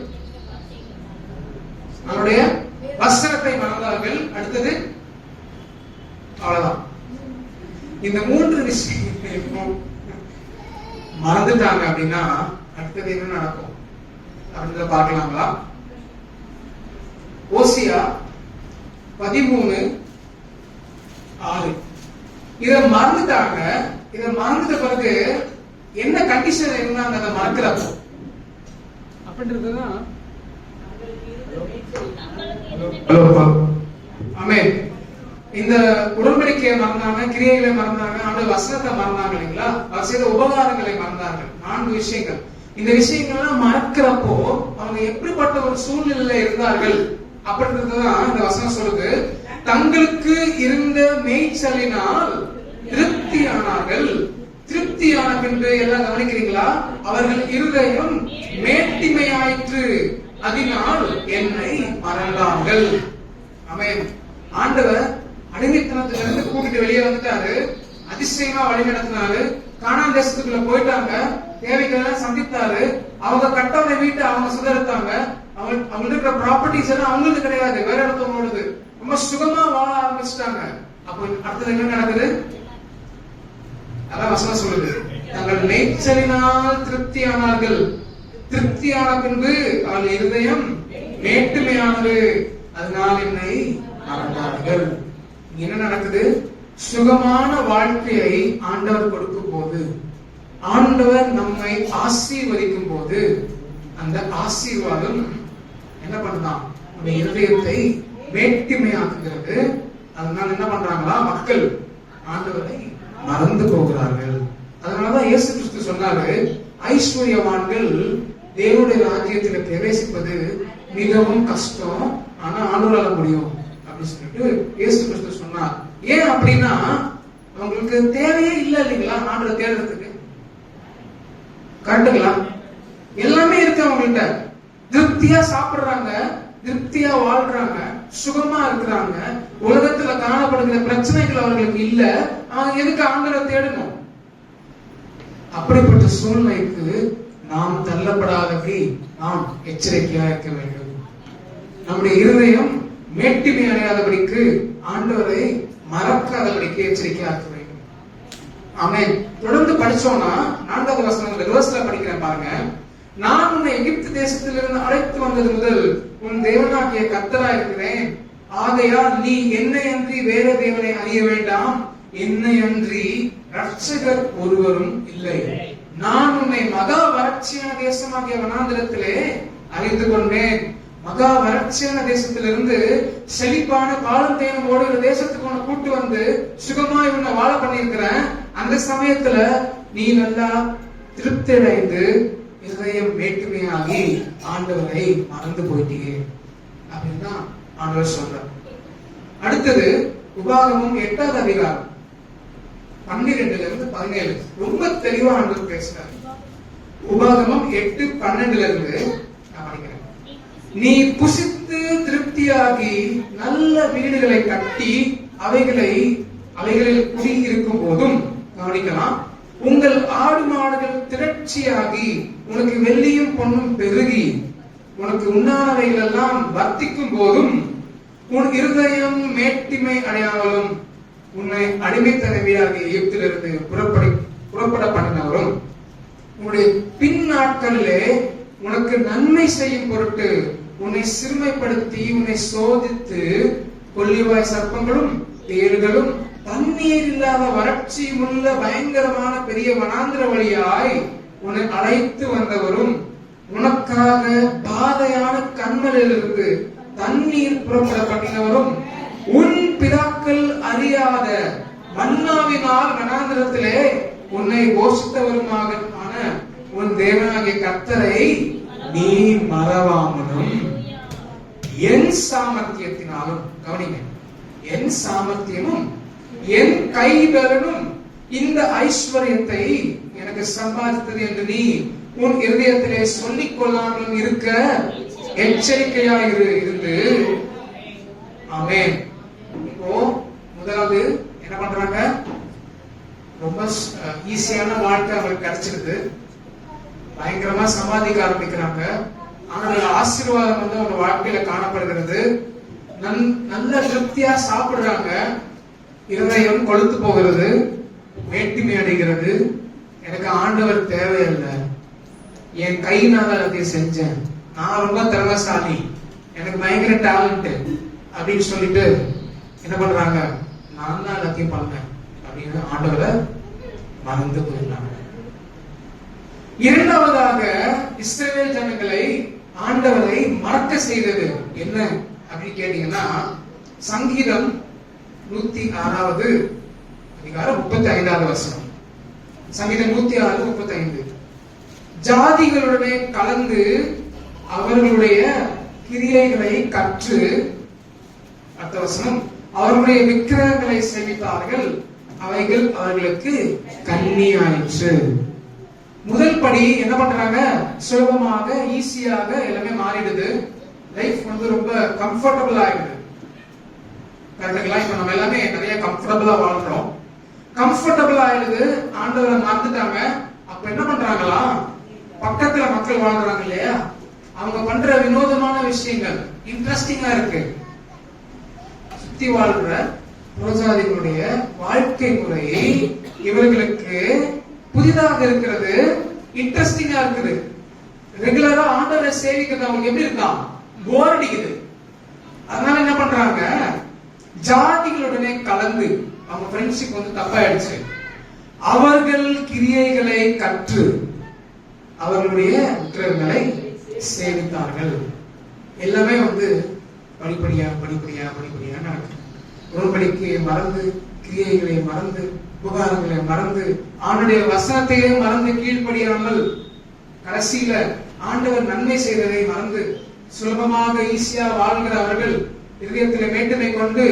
அவருடைய வசனத்தை மறந்தார்கள். அடுத்தது அவ்வளவுதான். இந்த 3 விஷயம் மறந்துட்டாங்க அப்படின்னா அடுத்தது என்ன நடக்கும் அப்படின்றத பார்க்கலாங்களா? ஓசியா 13:6 இத மறந்துட்டாங்க. இத மறந்துட்ட பிறகு என்ன கண்டிஷன் இருந்தாங்க அதை மறக்கிறப்போ அப்படின்றதுதான். ஆமென். இந்த உடன்படிக்கையை மறந்தாங்க, கிரியைகளை மறந்தாங்க, அவருடைய வசனத்தை மறந்தாங்க இல்லைங்களா? அவர் செய்த உபகாரங்களை மறந்தார்கள். 4 விஷயங்கள். இந்த விஷயங்கள்லாம் மறக்கிறப்போ அவங்க எப்படிப்பட்ட ஒரு சூழ்நிலையில இருந்தார்கள் அப்படின்றதுதான் இந்த வசனம் சொல்லுது. தங்களுக்கு இருந்த மேய்ச்சலினால் திருப்தியானார்கள். திருப்தியான பின்பு எல்லாம் கவனிக்கிறீங்களா? அவர்கள் இருதயம் மேட்டிமையாயிற்று, அதனால் என்னை மறந்தார்கள். ஆமென். ஆண்டவர் அடிமைத்தனத்திலிருந்து கூட்டிட்டு வெளியே வந்துட்டாரு, அதிசயமா வழி நடத்தினாரு, கானான் தேசத்துக்குள்ள போயிட்டாங்க, தேவைக்கெல்லாம் சந்தித்தாரு, அவங்க கட்டவனை வீட்டை அவங்க சுதரித்தாங்க, அவங்க இருக்கிற ப்ராப்பர்ட்டிஸ் எல்லாம் அவங்களுக்கு கிடையாது, வேற இடத்தவங்களோடது. ரொம்ப சுகமா வாழ ஆரம்பிச்சுட்டாங்க. அப்ப அடுத்தது என்ன நடக்குது? அதான் வசனம் சொல்லுது, தங்கள் மேய்ச்சலினால் திருப்தியானார்கள். திருப்தியான பின்பு அவள் இருதயம் மேட்டுமையானது, அதனால் என்னை மறந்தார்கள். என்ன நடக்குது? சுகமான வாழ்க்கையை ஆண்டவர் கொடுக்கும் போது ஆண்டவர் நம்மை ஆசீர்வதிக்கும் போது அந்த ஆசீர்வாதம் என்ன பண்ணலாம், நம்ம இருதயத்தை மேட்டிமையாக்குகிறது. அதனால என்ன பண்றாங்களா, மக்கள் ஆண்டவரை மறந்து போகிறார்கள். அதனாலதான் இயேசு கிறிஸ்து சொன்னாரு, ஐஸ்வர்யவான்கள் தேவனுடைய ராஜ்யத்தில் பிரவேசிப்பது மிகவும் கஷ்டம், ஆனா ஆண்டவரால முடியும் அப்படின்னு சொல்லிட்டு இயேசு கிறிஸ்து சொன்னார். ஏன் அப்படின்னா, அவங்களுக்கு தேவையே இல்லை இல்லைங்களா ஆண்டவரை தேடுறதுக்கு. கரெக்டுங்களா? எல்லாமே இருக்கு அவங்கள்ட்ட. திருப்தியா சாப்பிடுறாங்க, திருப்தியா வாழ்றாங்க, சுகமா இருக்கிறாங்க. உலகத்துல காணப்படுகிற பிரச்சனைகள் அவர்களுக்கு இல்ல. எதுக்கு ஆண்டவரை தேடணும்? அப்படிப்பட்ட சூழ்நிலைக்கு நாம் தள்ளப்படாதபடி நாம் எச்சரிக்கையா இருக்க வேண்டும். நம்முடைய இருதயம் மேட்டிமை அடையாதபடிக்கு, ஆண்டவரை மறக்காதபடிக்கு எச்சரிக்கையா இருக்க வேண்டும். ஆமென். தொடர்ந்து படிச்சோம்னா 4வது வசனம் ரிவர்ஸ்ல படிக்கிறேன் பாருங்க. நான் உன்னை எகிப்து தேசத்திலிருந்து அழைத்து வந்தது முதல் உன் தேவனாகிய கர்த்தராய் இருக்கிறேன். ஆகையால் நீ என்னை அன்றி வேற தேவனை அறிய வேண்டாம். என்னை அன்றி ரட்சகர் ஒருவரும் இல்லை. நான் உன்னை மகா வறட்சியான தேசமாகிய வனாந்திரத்திலே அறிந்து கொண்டேன். மகா வறட்சியான தேசத்திலிருந்து செழிப்பான பாலும் தேனும் ஓடுகிற தேசத்துக்கு உன்னை கூட்டு வந்து சுகமாய் உன்னை வாழ பண்ணியிருக்கிறேன். அந்த சமயத்துல நீ நல்லா திருப்தி அடைந்து இதயம் வேற்றுமையாகி ஆண்டவரை மறந்து போயிட்டீங்க அப்படின்னு ஆண்டவர் சொல்றார். அடுத்தது உபாகமம் 8வது அதிகாரம் 12-17 ரொம்ப தெளிவா ஆண்டவர் பேசுறார். உபாகமம் 8:12 நான் படிக்கிறேன். நீ புசித்து திருப்தியாகி நல்ல வீடுகளை கட்டி அவைகளில் குடியிருக்கும் போதும் கவனிக்கலாம். உங்கள் ஆடு மாடுகள் திரட்சியாகி உனக்கு வெள்ளியும் பொன்னும் பெருகி உனக்கு உண்ணானவைகள் எல்லாம் வர்த்திக்கும் போதும் உன் இருதயம் மேட்டிமை அடையாமலும் உன்னை அடிமைத்தன வீடாகிய எகிப்திலிருந்து புறப்பட பண்ணினவரும் உன்னுடைய பின் நாட்களிலே உனக்கு நன்மை செய்யும் பொருட்டு உன்னை சிறுமைப்படுத்தி உன்னை சோதித்து கொள்ளிவாய் சர்ப்பங்களும் தேள்களும் தண்ணீர் இல்லாத வறட்சியும் உள்ள பயங்கரமான பெரிய வனாந்திர வழியாய் உன்னை அழைத்து வந்தவரும் உனக்காக பாதையான கண்மலிலிருந்து தண்ணீர் புறப்பட பண்ணினவரும் உன் பிதாக்கள் அறியாத மன்னாவினால் வனாந்திரத்திலே உன்னை போஷித்தவருமான உன் தேவனாகிய கர்த்தரை நீ மறவாமலும் என் சாமர்த்தியத்தினாலும், கவனிங்க, என் சாமர்த்தியமும் என் கைபலனும் இந்த ஐஸ்வர்யத்தை எனக்கு சம்பாதித்தது என்று நீ உன் இருதயத்திலே சொல்லிக் கொள்ளாமலும் இருக்க எச்சரிக்கையாக இருந்து. ஆமென். இப்போ முதலாவது என்ன பண்றாங்க, ரொம்ப ஈஸியான வாழ்க்கை அவங்களுக்கு கிடைச்சிருது, பயங்கரமா சம்பாதிக்க ஆரம்பிக்கிறாங்க. ஆனால் ஆசீர்வாதம் வந்து அவங்க வாழ்க்கையில காணப்படுகிறது. நல்ல திருப்தியா சாப்பிடுறாங்க, இருதயம் கொழுத்து போகிறது, மேட்டிமை அடைகிறது. எனக்கு ஆண்டவர் தேவையில்லை, என் கையினால எல்லாத்தையும் செஞ்சேன், நான் ரொம்ப திறமைசாலி, எனக்கு பயங்கர டேலண்ட் அப்படின்னு சொல்லிட்டு என்ன பண்றாங்க, நான் தான் எல்லாத்தையும் பண்ணேன் அப்படின்னு ஆண்டவரை மறந்து போயிடறாங்க. இரண்டாவதாக இஸ்ரவேல் ஜனங்களை ஆண்டவரை மறக்க செய்தது என்ன அப்படின்னு கேட்டீங்கன்னா, சங்கீதம் 106வது அதிகாரம் 35வது வசனம். சங்கீதம் 106:35. ஜாதிகளுடனே கலந்து அவர்களுடைய கிரியைகளை கற்று, அடுத்த வசனம், அவர்களுடைய விக்கிரகங்களை சேவித்தார்கள், அவைகள் அவர்களுக்கு கண்ணியாயிற்று. முதல் படி என்ன பண்றாங்க, சுலபமாக ஈஸியாக எல்லாமே மாறிடுது, லைஃப் வந்து ரொம்ப கம்ஃபர்டபுள் ஆயிடுது. கரெக்டுங்களா? இப்ப நம்ம எல்லாமே நிறைய கம்ஃபர்டபுளா வாழ்றோம், கம்ஃபர்டபுள் ஆயிடுது, ஆண்டவரை மறந்துட்டாங்க. அப்ப என்ன பண்றாங்களா, பக்கத்துல மக்கள் வாழ்றாங்க இல்லையா, அவங்க பண்ற வினோதமான விஷயங்கள் இன்ட்ரெஸ்டிங்கா இருக்கு. சுத்தி வாழ்ற புறஜாதிகளுடைய வாழ்க்கை முறை இவர்களுக்கு புதிதாக இருக்கிறது, இன்ட்ரெஸ்டிங்கா இருக்குது. ரெகுலரா ஆண்டவரை சேவிக்கிறது அவங்களுக்கு எப்படி இருக்கான், போர் அடிக்குது. அதனால என்ன பண்றாங்க, ஜாதிகளுடனே கலந்து, அவங்க ஃப்ரெண்ட்ஷிப் வந்து தப்பாயிடுச்சு, அவர்கள் கிரியைகளை கற்று அவர்களுடைய விக்கிரகங்களை சேவித்தார்கள். எல்லாமே படிப்படியா நடக்கும். உடன்படிக்கையை மறந்து, கிரியைகளை மறந்து, உபகாரங்களை மறந்து, ஆண்டுடைய வசனத்தையே மறந்து கீழ்ப்படியாமல் கடைசியில ஆண்டவர் நன்மை செய்வதை மறந்து சுலபமாக ஈஸியா வாழ்கிற அவர்கள் இதயத்தில் மேட்டுமை கொண்டு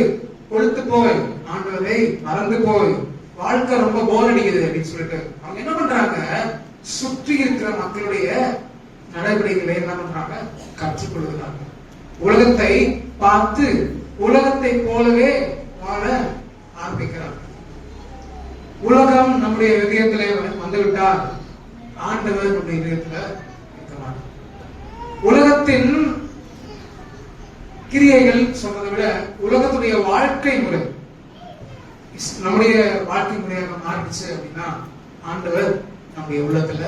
கொழுத்து போய் ஆண்டவரை மறந்து போய் வாழ்க்கை ரொம்ப போர் அடிக்குது அப்படின்னு சொல்லிட்டு அவங்க என்ன பண்றாங்க, சுற்றி இருக்கிற மக்களுடைய நடைமுறைகளை என்ன பண்றாங்க, கற்றுக்கொள்கிறாங்க. உலகத்தை பார்த்து உலகத்தை போலவே வாழ ஆரம்பிக்கிறாங்க. உலகம் நம்முடைய இதயத்திலே வந்துவிட்டால் ஆண்டவர் நம்முடைய இதயத்துல இருக்க மாட்டார். உலகத்தின் கிரியைகள் சொன்னதை விட உலகத்துடைய வாழ்க்கை முறை நம்முடைய வாழ்க்கை முறையாக மாறிடுச்சு அப்படின்னா ஆண்டவர் நம்முடைய உள்ளத்துல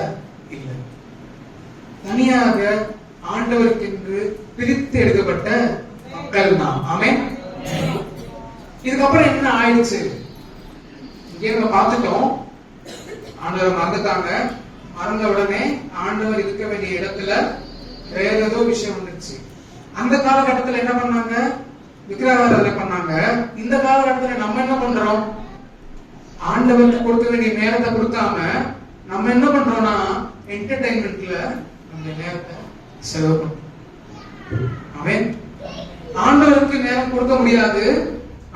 இல்லை. தனியாக ஆண்டவருக்கென்று பிரித்து எடுக்கப்பட்ட மக்கள் நாம். ஆமென். இதுக்கப்புறம் என்ன ஆயிடுச்சு? இங்கே நம்ம பார்த்துட்டோம், ஆண்டவர் மறந்துட்டாங்க. மறந்த உடனே ஆண்டவர் இருக்க வேண்டிய இடத்துல வேற ஏதோ விஷயம் வந்துருச்சு. அந்த காலகட்டத்தில் என்ன பண்ணாங்க, விக்கிரகாராதனை பண்ணாங்க. இந்த காலகட்டத்தில் நம்ம என்ன பண்றோம், ஆண்டவருக்கு கொடுக்க வேண்டிய நேரத்தை கொடுக்காம நம்ம என்ன பண்றோம்னா என்டர்டைன்மெண்ட்ல நம்ம நேரத்தை செலவு பண்றோம். ஆமென். ஆண்டவருக்கு நேரம் கொடுக்க முடியாது,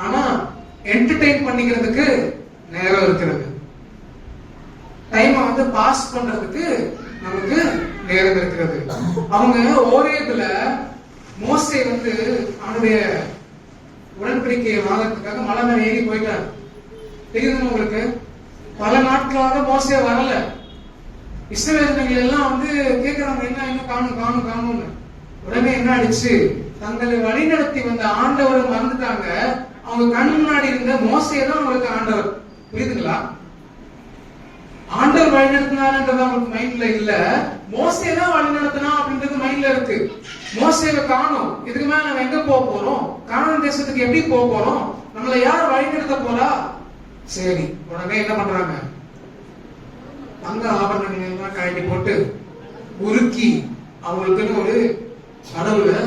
ஆனா என்டர்டைன் பண்ணிக்கிறதுக்கு நேரம் இருக்கிறது. டைம் பாஸ் பண்றதுக்கு நமக்கு நேரம் இருக்கிறது. அவங்க ஓரேதுல மோசே அவனுடைய உடன்படிக்கையை வாங்கறதுக்காக மலை மேல ஏறி போயிட்டார். தெரியுது உங்களுக்கு? பல நாட்களாக மோசே வரல. இஸ்ரவேலர்கள் எல்லாம் கேக்குறாங்க, என்ன இன்னும் காணும். உடனே என்ன ஆயிடுச்சு, தங்களை வழி நடத்தி வந்த ஆண்டவரை மறந்துட்டாங்க. அவங்க கண் முன்னாடி இருந்த மோசே தான் அவங்களுக்கு ஆண்டவர். புரியுதுங்களா? ஆண்டவர் வழி நடத்தினாருன்றது அவங்களுக்கு மைண்ட்ல இல்ல, மோசே தான் வழி நடத்தினா அப்படின்றது மைண்ட்ல இருக்கு. மோசேவை காணோம், இதுக்கு மேல நம்ம எங்க போக போறோம், கானான் தேசத்துக்கு எப்படி போக போறோம், நம்மள யார் வழி நடத்த போறா? சரி, உடனே என்ன பண்றாங்க, தங்க ஆபரணங்கள் எல்லாம் கழட்டி போட்டு உருக்கி அவங்களுக்குன்னு ஒரு கடவுளை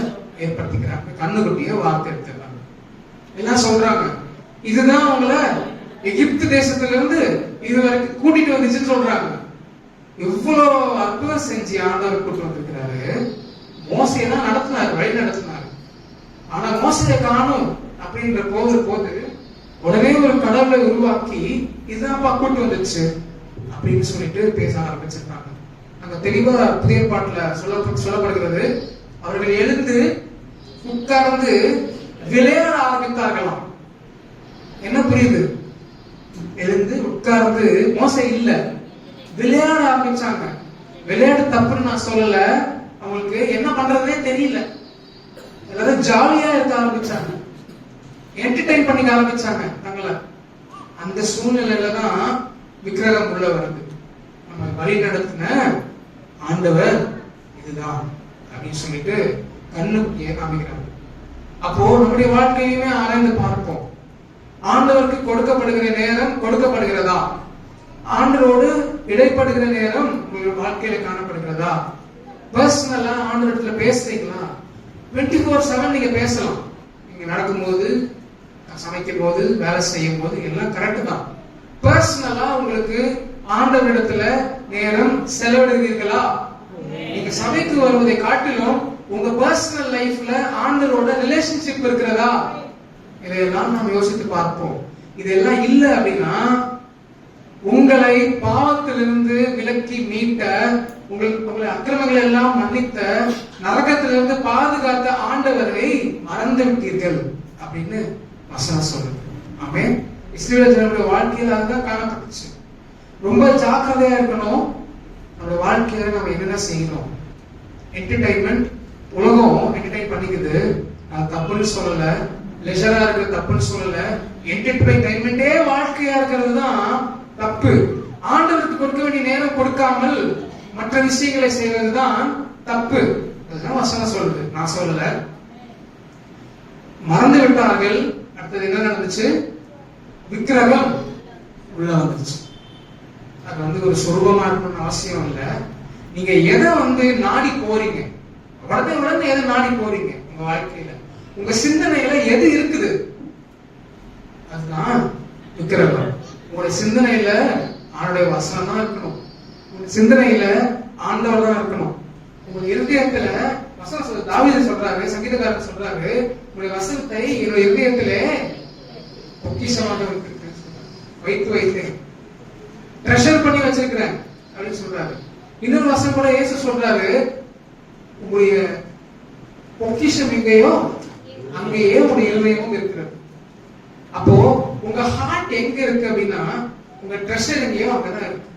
ஏற்படுத்திக்கிறாங்க. கண்ணுக்குட்டிய வார்த்தை எடுத்துக்கிறாங்க. என்ன சொல்றாங்க, இதுதான் அவங்கள எகிப்து தேசத்துல இருந்து இதுவரைக்கும் கூட்டிட்டு வந்துச்சுன்னு சொல்றாங்க. எவ்வளவு அற்புதம் செஞ்சு ஆண்டவர் கூட்டு வந்திருக்கிறாரு. மோசையை தான் நடத்தினாரு, வழி நடத்தினாரு. ஆனா மோசையை காணும் அப்படின்ற போது உடனே ஒரு கடவுளை உருவாக்கி இதுதான்ப்பா கூட்டு வந்துச்சு அப்படின்னு சொல்லிட்டு பேச ஆரம்பிச்சிருக்காங்க. அங்க தெளிவா புதிய பாட்டுல சொல்லப்படுகிறது, அவர்கள் எழுந்து உட்கார்ந்து விளையாட ஆரம்பித்தார்களாம். என்ன புரியுது? எழுந்து உட்கார்ந்து மோசை இல்ல, விளையாட ஆரம்பிச்சாங்க. விளையாட்டு தப்புன்னு நான் சொல்லல, அவங்களுக்கு என்ன பண்றதே தெரியல. எல்லாரும் ஜாலியா இருக்க ஆரம்பிச்சாங்க, என்டர்டைன் பண்ணிக்க ஆரம்பிச்சாங்க தங்களை. அந்த சூழ்நிலையில தான் விக்கிரகம் உள்ள வருது. நம்ம வழி நடத்தின ஆண்டவர் இதுதான் அப்படின்னு சொல்லிட்டு கண்ணுக்குட்டியே காமிக்கிறாங்க. அப்போ நம்முடைய வாழ்க்கையுமே ஆராய்ந்து பார்ப்போம். ஆண்டவருக்கு கொடுக்கப்படுகிற நேரம் கொடுக்கப்படுகிறதா? ஆண்டவரோடு இடைப்படுகிற நேரம் உங்கள் வாழ்க்கையில காணப்படுகிறதா? பர்சனலா ஆண்டவரத்துல பேசுறீங்களா? 24/7 நீங்க பேசலாம். நீங்க நடக்கும்போது, சமைக்கும் போது, வேலை செய்யும் போது எல்லாம் கரெக்ட் தான். பர்சனலா உங்களுக்கு ஆண்டவரிடத்துல நேரம் செலவிடுவீர்களா? நீங்க சபைக்கு வருவதை காட்டிலும் உங்க பர்சனல் லைஃப்ல ஆண்டவரோட ரிலேஷன்ஷிப் இருக்கிறதா? இதையெல்லாம் நாம் யோசித்து பார்ப்போம். இதெல்லாம் இல்ல அப்படின்னா உங்களை பாவத்திலிருந்து விலக்கி மீட்ட, உங்களை அக்கிரமங்களை எல்லாம் மன்னித்த, நரகத்திலிருந்து பாதுகாத்த ஆண்டவரை மறந்து விட்டீர்கள் அப்படின்னு வசனம் சொல்லுது. ஆமென். இஸ்ரவேல் ஜனங்களுடைய வாழ்க்கையில அதுதான் காணப்பட்டுச்சு. ரொம்ப ஜாக்கிரதையா இருக்கணும். நம்முடைய வாழ்க்கையில நம்ம என்னென்ன செய்யணும். என்டர்டைன்மெண்ட், உலகம் என்டர்டைன் பண்ணிக்குது, நான் தப்புன்னு சொல்லல. லெஜரா இருக்கிற தப்புன்னு சொல்லல. என்டர்டைன்மெண்டே வாழ்க்கையா இருக்கிறது தான் தப்பு. ஆண்டவருக்கு கொடுக்க வேண்டிய நேரம் கொடுக்காமல் மற்ற விஷயங்களை செய்வதுதான் தப்பு. அதுதான் வசனம் சொல்லுது, நான் சொல்லல. மறந்து விட்டார்கள். அடுத்தது என்ன நடந்துச்சு? விக்கிரகம் உள்ள வந்துச்சு. அது வந்து ஒரு சொரூபமா இருக்கணும்னு அவசியம் இல்லை. நீங்க எதை வந்து நாடி போறீங்க, உடனே எதை நாடி போறீங்க உங்க வாழ்க்கையில, உங்க சிந்தனையில எது இருக்குது அதுதான் விக்கிரகம். உங்களுடைய சிந்தனையில ஆண்டுடைய வசனம் தான் இருக்கணும், உங்க சிந்தனையில ஆண்டவர் தான் இருக்கணும். உங்க இருதயத்துல வசனம் தாவீது சொல்றாரு, சங்கீதக்காரர் சொல்றாரு, உங்களுடைய வசனத்தை என்னுடைய இருதயத்திலே பொக்கிஷமாக வைத்து ட்ரெஷர் பண்ணி வச்சிருக்கிறேன் அப்படின்னு சொல்றாரு. இன்னொரு வசனம் கூட இயேசு சொல்றாரு, உங்களுடைய பொக்கிஷம் எங்கேயோ அங்கேயே உங்களுடைய இருதயமும் இருக்கிறது. அப்போ உங்க ஹார்ட் எங்க இருக்கு அப்படின்னா உங்க ட்ரெஷர் எங்கேயோ அங்கதான் இருக்கு,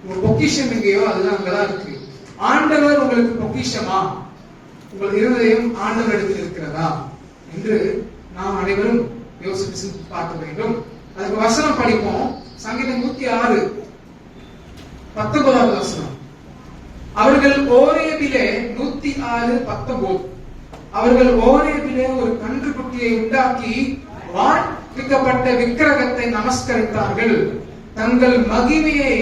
உங்க பொக்கிஷம் எங்கேயோ அதுதான் அங்கதான் இருக்கு. ஆண்டவர் உங்களுக்கு பொக்கிஷமா, உங்கள் இருதயம் ஆண்டவர் இடத்தில் இருக்கிறதா என்று நாம் அனைவரும் யோசித்து பார்க்க வேண்டும். அதுக்கு வசனம் படிப்போம். சங்கீதம் 106:19 வசனம். அவர்கள் ஓரேபிலே 106:19 அவர்கள் ஓரேபிலே ஒரு கன்றுக்குட்டியை உண்டாக்கி வாழ்விக்கப்பட்ட விக்கிரகத்தை நமஸ்கரித்தார்கள். தங்கள் மகிமையை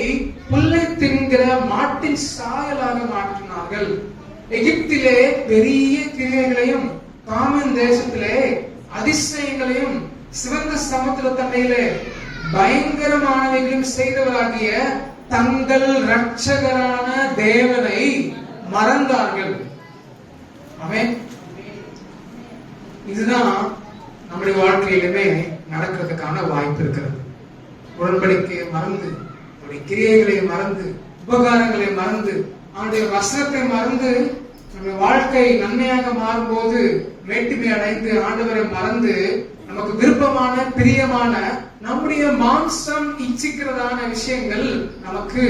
புல்லை தின்கிற மாட்டின் சாயலாக மாற்றினார்கள். எகிப்திலே பெரிய கிரியைகளையும் காமன் தேசத்திலே அதிசயங்களையும் சிவந்த சமுத்திர தண்டையிலே பயங்கரமானவைகளையும் செய்தவராகிய தங்கள் இரட்சகரான தேவனை மறந்தார்கள். ஆமென். இதுதான் நம்முடைய வாழ்க்கையிலுமே நடக்கிறதுக்கான வாய்ப்பு இருக்கிறது. உடன்படிக்கையை மறந்து, அவருடைய கிரியைகளை மறந்து, உபகாரங்களை மறந்து, அவனுடைய வசனத்தை மறந்து நம்முடைய வாழ்க்கை நன்மையாக மாறும்போது மேட்டுமை அடைந்து ஆண்டவரை மறந்து நமக்கு விருப்பமான பிரியமான நம்முடைய மாம்சம் இச்சிக்கிறதான விஷயங்கள் நமக்கு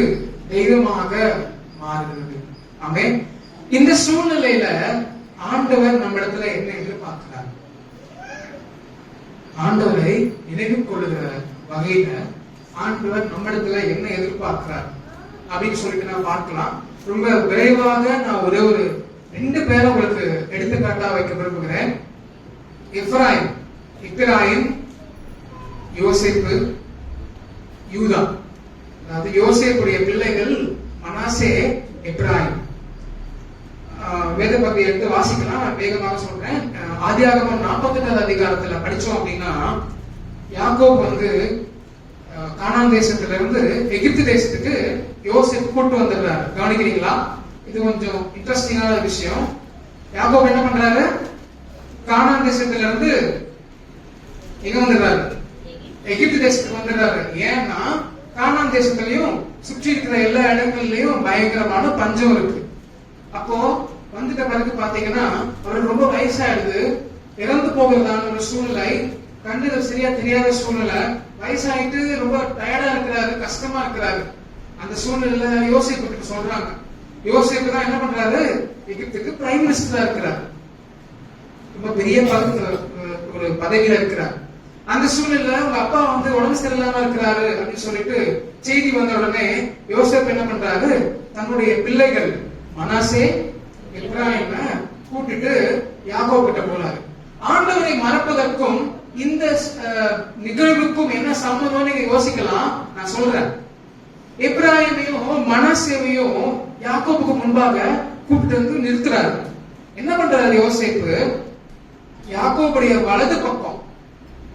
தெய்வமாக மாறுகிறது. ஆமென். இந்த சூழ்நிலையில ஆண்டவர் நம்ம இடத்துல என்ன எதிர்பார்க்கிறார், ஆண்டவரை நினைவு கொள்ளுகிற வகையில ஆண்டவர் நம்ம இடத்துல என்ன எதிர்பார்க்கிறார் அப்படின்னு சொல்லிட்டு நான் பார்க்கலாம். ரொம்ப விரைவாக நான் ஒரே ஒரு 2 பேரை உங்களுக்கு எடுத்துக்காட்டா வைக்க விரும்புகிறேன். எப்பிராயிம், யோசேப்பு, யூதா. அதாவது யோசேப்புடைய பிள்ளைகள் மனாசே, எப்பிராயிம். வேத பகுதியை எடுத்து வாசிக்கலாம், நான் வேகமாக சொல்றேன். ஆதியாகமம் 48வது அதிகாரத்துல படிச்சோம் அப்படின்னா, யாக்கோபு வந்து கானான் தேசத்துல இருந்து எகிப்து தேசத்துக்கு யோசேப்பு கூட்டு வந்துடுறாரு. கவனிக்கிறீங்களா? இது கொஞ்சம் இன்ட்ரெஸ்டிங்கான விஷயம். யாக்கோபு என்ன பண்றாரு? கானான் தேசத்துல இருந்து எங்க வந்துடுறாரு? எகிப்து தேசத்துக்கு வந்துடுறாரு. ஏன்னா கானான் தேசத்திலையும் சுற்றி இருக்கிற எல்லா இடங்கள்லயும் பயங்கரமான பஞ்சம் இருக்கு. அப்போ வந்துட்ட பிறகு பாத்தீங்கன்னா அவருக்கு ரொம்ப வயசாயிடுது, இறந்து போகிறதான ஒரு சூழ்நிலை, கண்டு சரியா தெரியாத சூழ்நிலை, வயசாயிட்டு ரொம்ப டயர்டா இருக்கிறாரு, கஷ்டமா இருக்கிறாரு. அந்த சூழ்நிலையில யோசேப்புக்கு சொல்றாங்க. யோசேப்பு தான் என்ன பண்றாரு? எகிப்துக்கு பிரைம் மினிஸ்டரா இருக்கிறார், ரொம்ப பெரிய ஒரு பதவியில இருக்கிறார். அந்த சூழ்நிலையில உங்க அப்பா வந்து உடம்பு சரியில்லாம இருக்கிறாரு அப்படின்னு சொல்லிட்டு செய்தி வந்த உடனே யோசேப்பு என்ன பண்றாரு? தன்னுடைய பிள்ளைகள் மனாசே, எப்பிராயிம கூட்டிட்டு யாக்கோபு கிட்ட போனாரு. ஆண்டவரை மறப்பதற்கும் இந்த நிகழ்வுக்கும் என்ன சம்பந்தம் நீங்க யோசிக்கலாம். நான் சொல்றேன். எப்பிராயிமையும் மனாசேவையும் யாக்கோபுக்கு முன்பாக கூப்பிட்டு வந்து நிறுத்துறாரு. என்ன பண்றாரு யோசேப்பு? யாக்கோபுடைய வலது பக்கம்,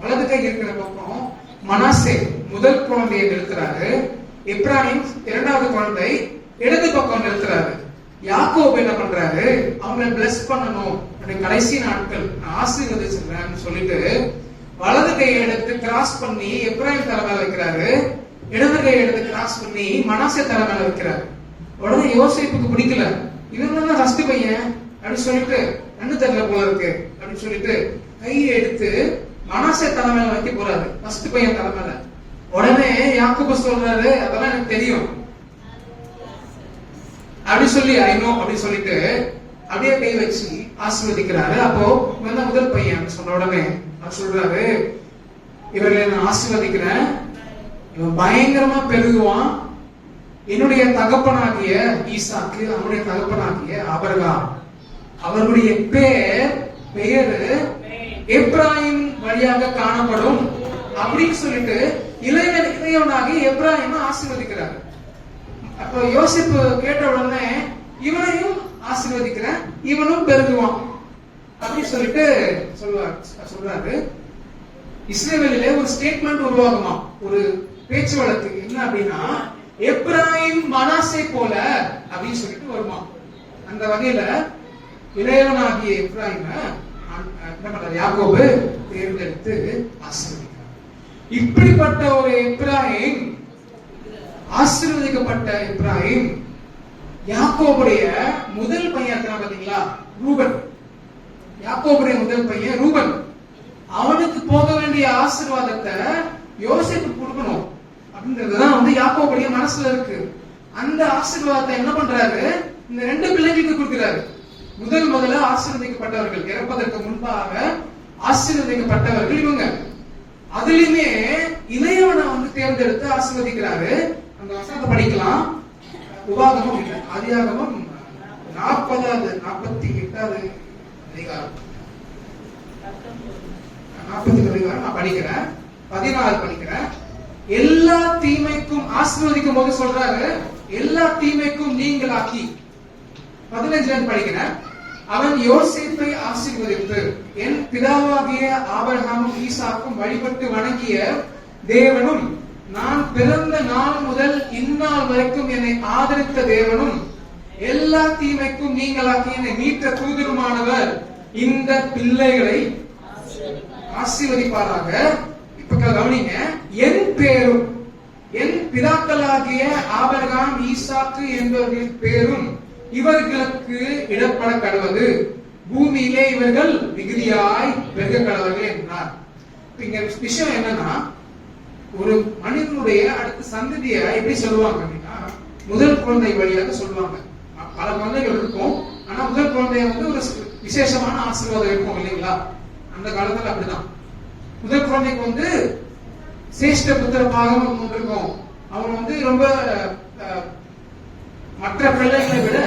வலது கை இருக்கிற பக்கம் மனாசே முதல் குழந்தையை நிறுத்துறாரு. எப்பிராயிம் 2வது குழந்தை இடது பக்கம் நிறுத்துறாரு. யாக்கோபு என்ன பண்றாரு? அவங்களை பிளஸ் பண்ணணும், கடைசி நாட்கள் ஆசீர்வதிச்சிருக்கேன்னு சொல்லிட்டு வலது கையை எடுத்து கிராஸ் பண்ணி எப்பிராயிம் தலை மேல வைக்கிறாரு, இடது கையை எடுத்து கிராஸ் பண்ணி மனாசே தலை மேல வைக்கிறாரு. உடனே யோசேப்புக்கு பிடிக்கல, இவங்க தான் ஃபர்ஸ்ட் பையன் அப்படின்னு சொல்லிட்டு கண்ணு தெரியல போல இருக்கு அப்படின்னு சொல்லிட்டு கையை எடுத்து மனாசே தலை மேல வைக்க போறாரு, ஃபர்ஸ்ட் பையன் தலை மேல. உடனே யாக்கோபு சொல்றாரு, அதெல்லாம் எனக்கு தெரியும் அப்படி சொல்லி ஐநோ அப்படின்னு சொல்லிட்டு அப்படியே கை வச்சு ஆசீர்வதிக்கிறாரு. அப்போ இவன் தான் முதல் பையன் சொன்ன உடனே அவர் சொல்றாரு, இவர்களை நான் ஆசீர்வதிக்கிறேன், இவன் பயங்கரமா பெருகுவான், என்னுடைய தகப்பனாகிய ஈசாக்கு, அவனுடைய தகப்பனாகிய ஆபிரகாம், அவர்களுடைய பெயரு எப்பிராயிம் வழியாக காணப்படும் அப்படின்னு சொல்லிட்டு இளையவனாகி எப்பிராயிமை ஆசீர்வதிக்கிறார். அப்போ யோசிப்பு கேட்ட உடனே இவனையும் ஆசீர்வதிக்கிறேன், இவனும் பெருகுவான் அப்படின்னு சொல்லிட்டு சொல்றாரு. இஸ்ரவேலிலே ஒரு ஸ்டேட்மெண்ட் உருவாகுமா, ஒரு பேச்சு வழக்கு. என்ன அப்படின்னா, எப்ராயிம் மனாசே போல அப்படின்னு சொல்லிட்டு வருமா. அந்த வகையில இளையவனாகிய எப்ராயிம என்ன பண்றாரு, யாக்கோபு தேர்ந்தெடுத்து ஆசீர்வதிக்கிறார். இப்படிப்பட்ட ஒரு எப்ராயிம், ஆசீர்வதிக்கப்பட்ட எப்ராயிம், யாக்கோபுடைய முதல் பையன் இருக்கிறான் பாத்தீங்களா, ரூபன். யாக்கோபுடைய முதல் பையன் ரூபன். அவனுக்கு போக வேண்டிய ஆசீர்வாதத்தை யோசேப்பு கொடுக்கணும் அப்படின்றதுதான் வந்து யாக்கோபுடைய மனசுல இருக்கு. அந்த ஆசீர்வாதத்தை என்ன பண்றாரு, இந்த ரெண்டு பிள்ளைகளுக்கு கொடுக்கிறாரு. முதல்ல ஆசீர்வதிக்கப்பட்டவர்கள், இறப்பதற்கு முன்பாக ஆசீர்வதிக்கப்பட்டவர்கள் இவங்க. அதுலயுமே இளையவனை வந்து தேர்ந்தெடுத்து ஆசீர்வதிக்கிறாரு. அந்த வசனத்தை படிக்கலாம். உபாகமம் இல்லை, ஆதியாகமம் 48வது அதிகாரம், 40 அதிகாரம் நான் படிக்கிறேன், 16 படிக்கிறேன். எல்லா தீமைக்கும் ஆசீர்வதிக்கும் போது சொல்றாரு, எல்லா தீமைக்கும் நீங்களாக்கி. 15 படிக்கிறேன். அவன் யோசேப்பை ஆசீர்வதித்து, என் பிதாவாகிய ஆபிரகாமும் ஈசாக்கும் வழிபட்டு வணங்கிய தேவனும், நான் பிறந்த நாள் முதல் இந்நாள் வரைக்கும் என்னை ஆதரித்த தேவனும், எல்லா தீமைக்கும் நீங்களாக்கி என்னை மீட்ட தூதருமானவர் இந்த பிள்ளைகளை ஆசீர்வதிப்பாராக. இப்ப கவனிங்க, என் பேரும் என் பிதாக்களாகிய ஆபிரகாம் ஈசாக்கு என்பவர்களின் பேரும் இவர்களுக்கு இடப்பட கடவது, பூமியிலே இவர்கள் மிகுதியாய் பெருக கடவர்கள் என்றார். இங்க விஷயம் என்னன்னா, ஒரு மனிதனுடைய அடுத்த சந்ததியை எப்படி சொல்லுவாங்க அப்படின்னா, முதல் குழந்தை வழியாக சொல்லுவாங்க. பல குழந்தைகள் இருக்கும், ஆனா முதல் குழந்தைய வந்து ஒரு விசேஷமான ஆசீர்வாதம் இருக்கும் இல்லைங்களா. அந்த காலத்துல அப்படிதான். முதல் குழந்தைக்கு வந்து சேஷ்ட புத்திர பாகம் இருக்கும். அவங்க வந்து ரொம்ப மற்ற பிள்ளைகளை விட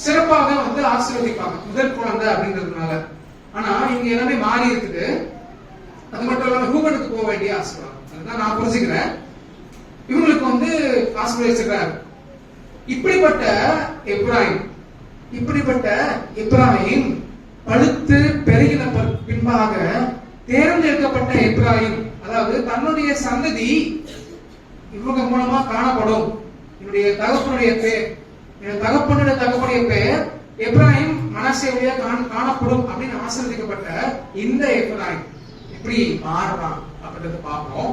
சிறப்பாக வந்து ஆசீர்வதிப்பாங்க முதல் குழந்தை அப்படின்றதுனால. ஆனா இங்க எல்லாமே மாறி இருக்குது. அது மட்டும் இல்லாம ரூபனுக்கு போக வேண்டிய ஆசீர்வாதம், அதுதான் நான் புரிஞ்சுக்கிறேன். இவங்களுக்கு வந்து ஆசீர்வதிச்சிருக்காரு. இப்படிப்பட்ட எப்ராயிம் பழுத்து பெருகின பின்பாக தேர்ந்தெடுக்கப்பட்ட எப்ராயிம், அதாவது தன்னுடைய சந்ததி இவங்க மூலமா காணப்படும், என்னுடைய தகப்பனுடைய பேர், தகப்பனுடைய பேர் எப்ராயிம் மனாசே வழியா காணப்படும் அப்படின்னு ஆசீர்வதிக்கப்பட்ட இந்த எப்ராயிம் எப்படி மாறுறான் அப்படின்றத பார்ப்போம்.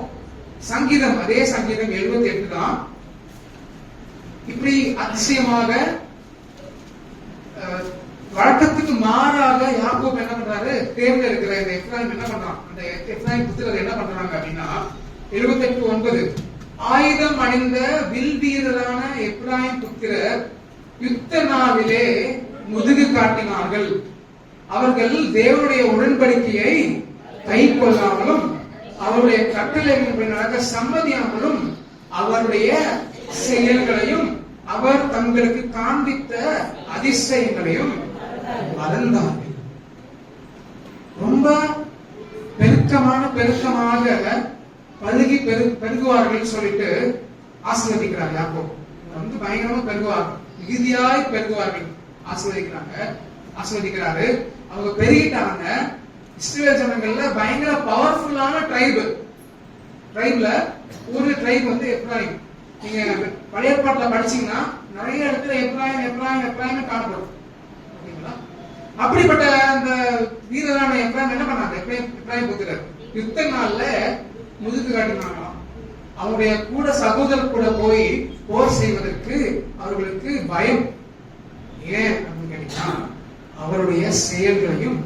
சங்கீதம், அதே சங்கீதம் 78 தான். இப்படி அதிசயமாக வழக்கத்துக்கு மாறாக யாக்கோபு என்ன பண்றாரு, தேர்ந்தெடுக்கிற இந்த எப்ராயிம் என்ன பண்றான், அந்த எப்ராயிம் புத்திரர் என்ன பண்றாங்க அப்படின்னா 78:9, ஆயுதம் அணிந்த வில் வீரரான எப்ராயிம் புத்திரர் யுத்த நாளிலே முதுகு காட்டினார்கள். அவர்கள் தேவனுடைய உடன்படிக்கையை கை கொள்ளாமலும் அவருடைய கட்டளைகளின்படி நடக்க சம்மதியாமலும் அவருடைய செயல்களையும் அவர் தங்களுக்கு காண்பித்த அதிசயங்களையும் மறந்தார்கள். ரொம்ப பெருக்கமாக பழுகி பெருகுவார்கள் சொல்லிட்டு ஆசீர்வதிக்கிறார் யாக்கோபு. வந்து பயங்கரமா பெருகுவார்கள், மிகுதியாய் பெருகுவார்கள் ஆசீர்வதிக்கிறாரு. அவங்க பெருகிட்டாங்க. இஸ்ரேல் ஜனங்கள்ல பயங்கர பவர்ஃபுல்லான ட்ரைப்ல ஒரு ட்ரைப் வந்து எப்ராயிம். நீங்க பழைய ஏற்பாட்டுல படிச்சீங்கன்னா நிறைய இடத்துல எப்ராயிம் காணப்படும். அப்படிப்பட்ட அந்த வீரரான எப்ராயிம் என்ன பண்ணாங்க, எப்ராயிம் புத்திரர் யுத்த நாள்ல முதுகு காட்டினாங்களாம். அவருடைய கூட சகோதரர் கூட போய் போர் செய்வதற்கு அவர்களுக்கு பயம். ஏன் அப்படின்னு கேட்டீங்கன்னா, அவருடைய செயல்களையும்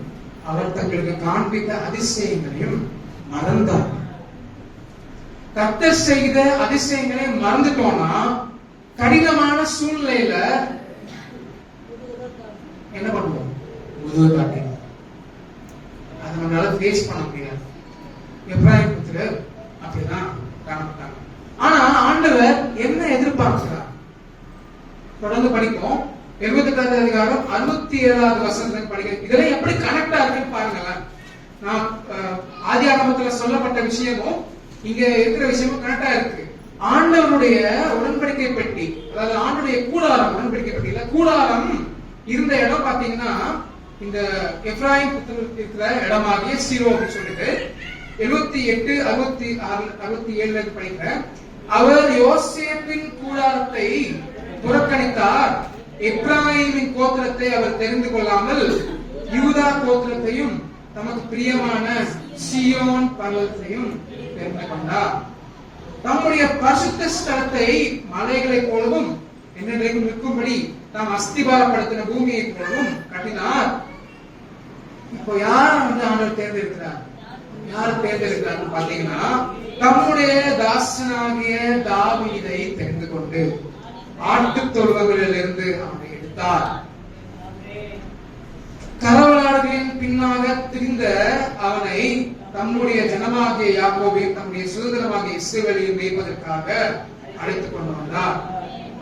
அவர் தங்களுக்கு காண்பித்த அதிசயங்களையும் மறந்தார். கர்த்தர் செய்த அதிசயங்களை மறந்துட்டோம்னா கடினமான சூழ்நிலையில என்ன பண்ணுவோம், முதுகு காட்டி அதை நம்மளால ஃபேஸ் பண்ண முடியாது. எப்ராயிம் புத்திரர் அப்படிதான் காணப்பட்டாங்க. ஆனா ஆண்டவர் என்ன எதிர்பார்க்கிறார், தொடர்ந்து படிப்போம். 78வது அதிகாரம் 67வது வசனத்தை படிக்க. இதெல்லாம் எப்படி கனெக்டா இருக்குன்னு பாருங்களேன். நான் ஆதியாகமத்துல சொல்லப்பட்ட விஷயமும் இங்க இருக்கிற விஷயமும் கனெக்டா இருக்கு. ஆண்டவருடைய உடன்படிக்கை பெட்டி, அதாவது ஆண்டவருடைய கூடாரம், உடன்படிக்கை பெட்டியில கூடாரம் இருந்த இடம் பாத்தீங்கன்னா இந்த எப்ராயிம் இருக்கிற இடமாகிய சீரோ அப்படின்னு சொல்லிட்டு 78, 66, 67 படிக்கிற அவர் யோசேப்பின் கூடாரத்தை புறக்கணித்தார். எப்ராயிமின் கோத்திரத்தை அவர் தெரிந்து கொள்ளாமல் யூதா கோத்திரத்தையும் தமக்கு பிரியமான சியோன் பர்வதத்தையும் தெரிந்து கொண்டார். தம்முடைய பரிசுத்த ஸ்தலத்தை மலைகளைப் போலவும் என்னென்றைக்கும் நிற்கும்படி தாம் அஸ்திபாரப்படுத்தின பூமியை போலவும் கட்டினார். இப்போ யார ஆண்டவர் தேர்ந்தெடுக்கிறார்? யார் தேர்ந்தெடுக்கிறார் பாத்தீங்கன்னா தம்முடைய தாசனாகிய தாவீதை தெரிந்து கொண்டு ஆட்டுத் தொழுவங்களிலிருந்து அவனை எடுத்தார். கரவலாடுகளின் பின்னாக திரிந்த அவனை தம்முடைய ஜனமாகிய யாக்கோபையும் தம்முடைய சுதந்திரமாகிய இஸ்ரவேலையும் மேய்ப்பதற்காக அழைத்துக் கொண்டு வந்தார்.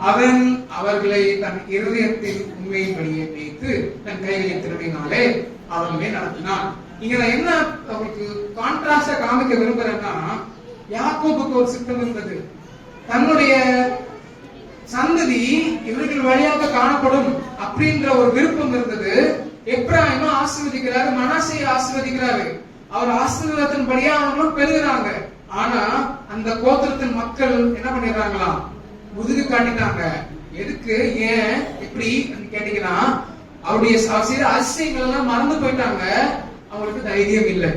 அவன் அவர்களை தன் இருதயத்தின் உண்மையின்படியே மேய்த்து தன் கைகளின் திறமையினாலே அவர்களை நடத்தினான். இங்க நான் என்ன அவருக்கு கான்ட்ராஸ்டா காமிக்க விரும்புறேன்னா, யாக்கோபுக்கு ஒரு சித்தம் இருந்தது, தன்னுடைய சந்ததி இவர்கள் வழியாக காணப்படும் அப்படின்ற ஒரு விருப்பம் இருந்தது. எப்ராயிம் ஆசீர்வதிக்கிறாரு, மனாசேயை ஆசீர்வதிக்கிறாரு. அவர் ஆசீர்வாதத்தின்படியா அவங்களும் பெறுகிறாங்க. ஆனா அந்த கோத்திரத்தின் மக்கள் என்ன பண்ணிடுறாங்களாம்? முதுகு காட்டிட்டாங்க. எதுக்கு, ஏன் இப்படி கேட்டீங்கன்னா, அவருடைய செய்த அதிசயங்கள் எல்லாம் மறந்து போயிட்டாங்க. அவங்களுக்கு தைரியம் இல்லை.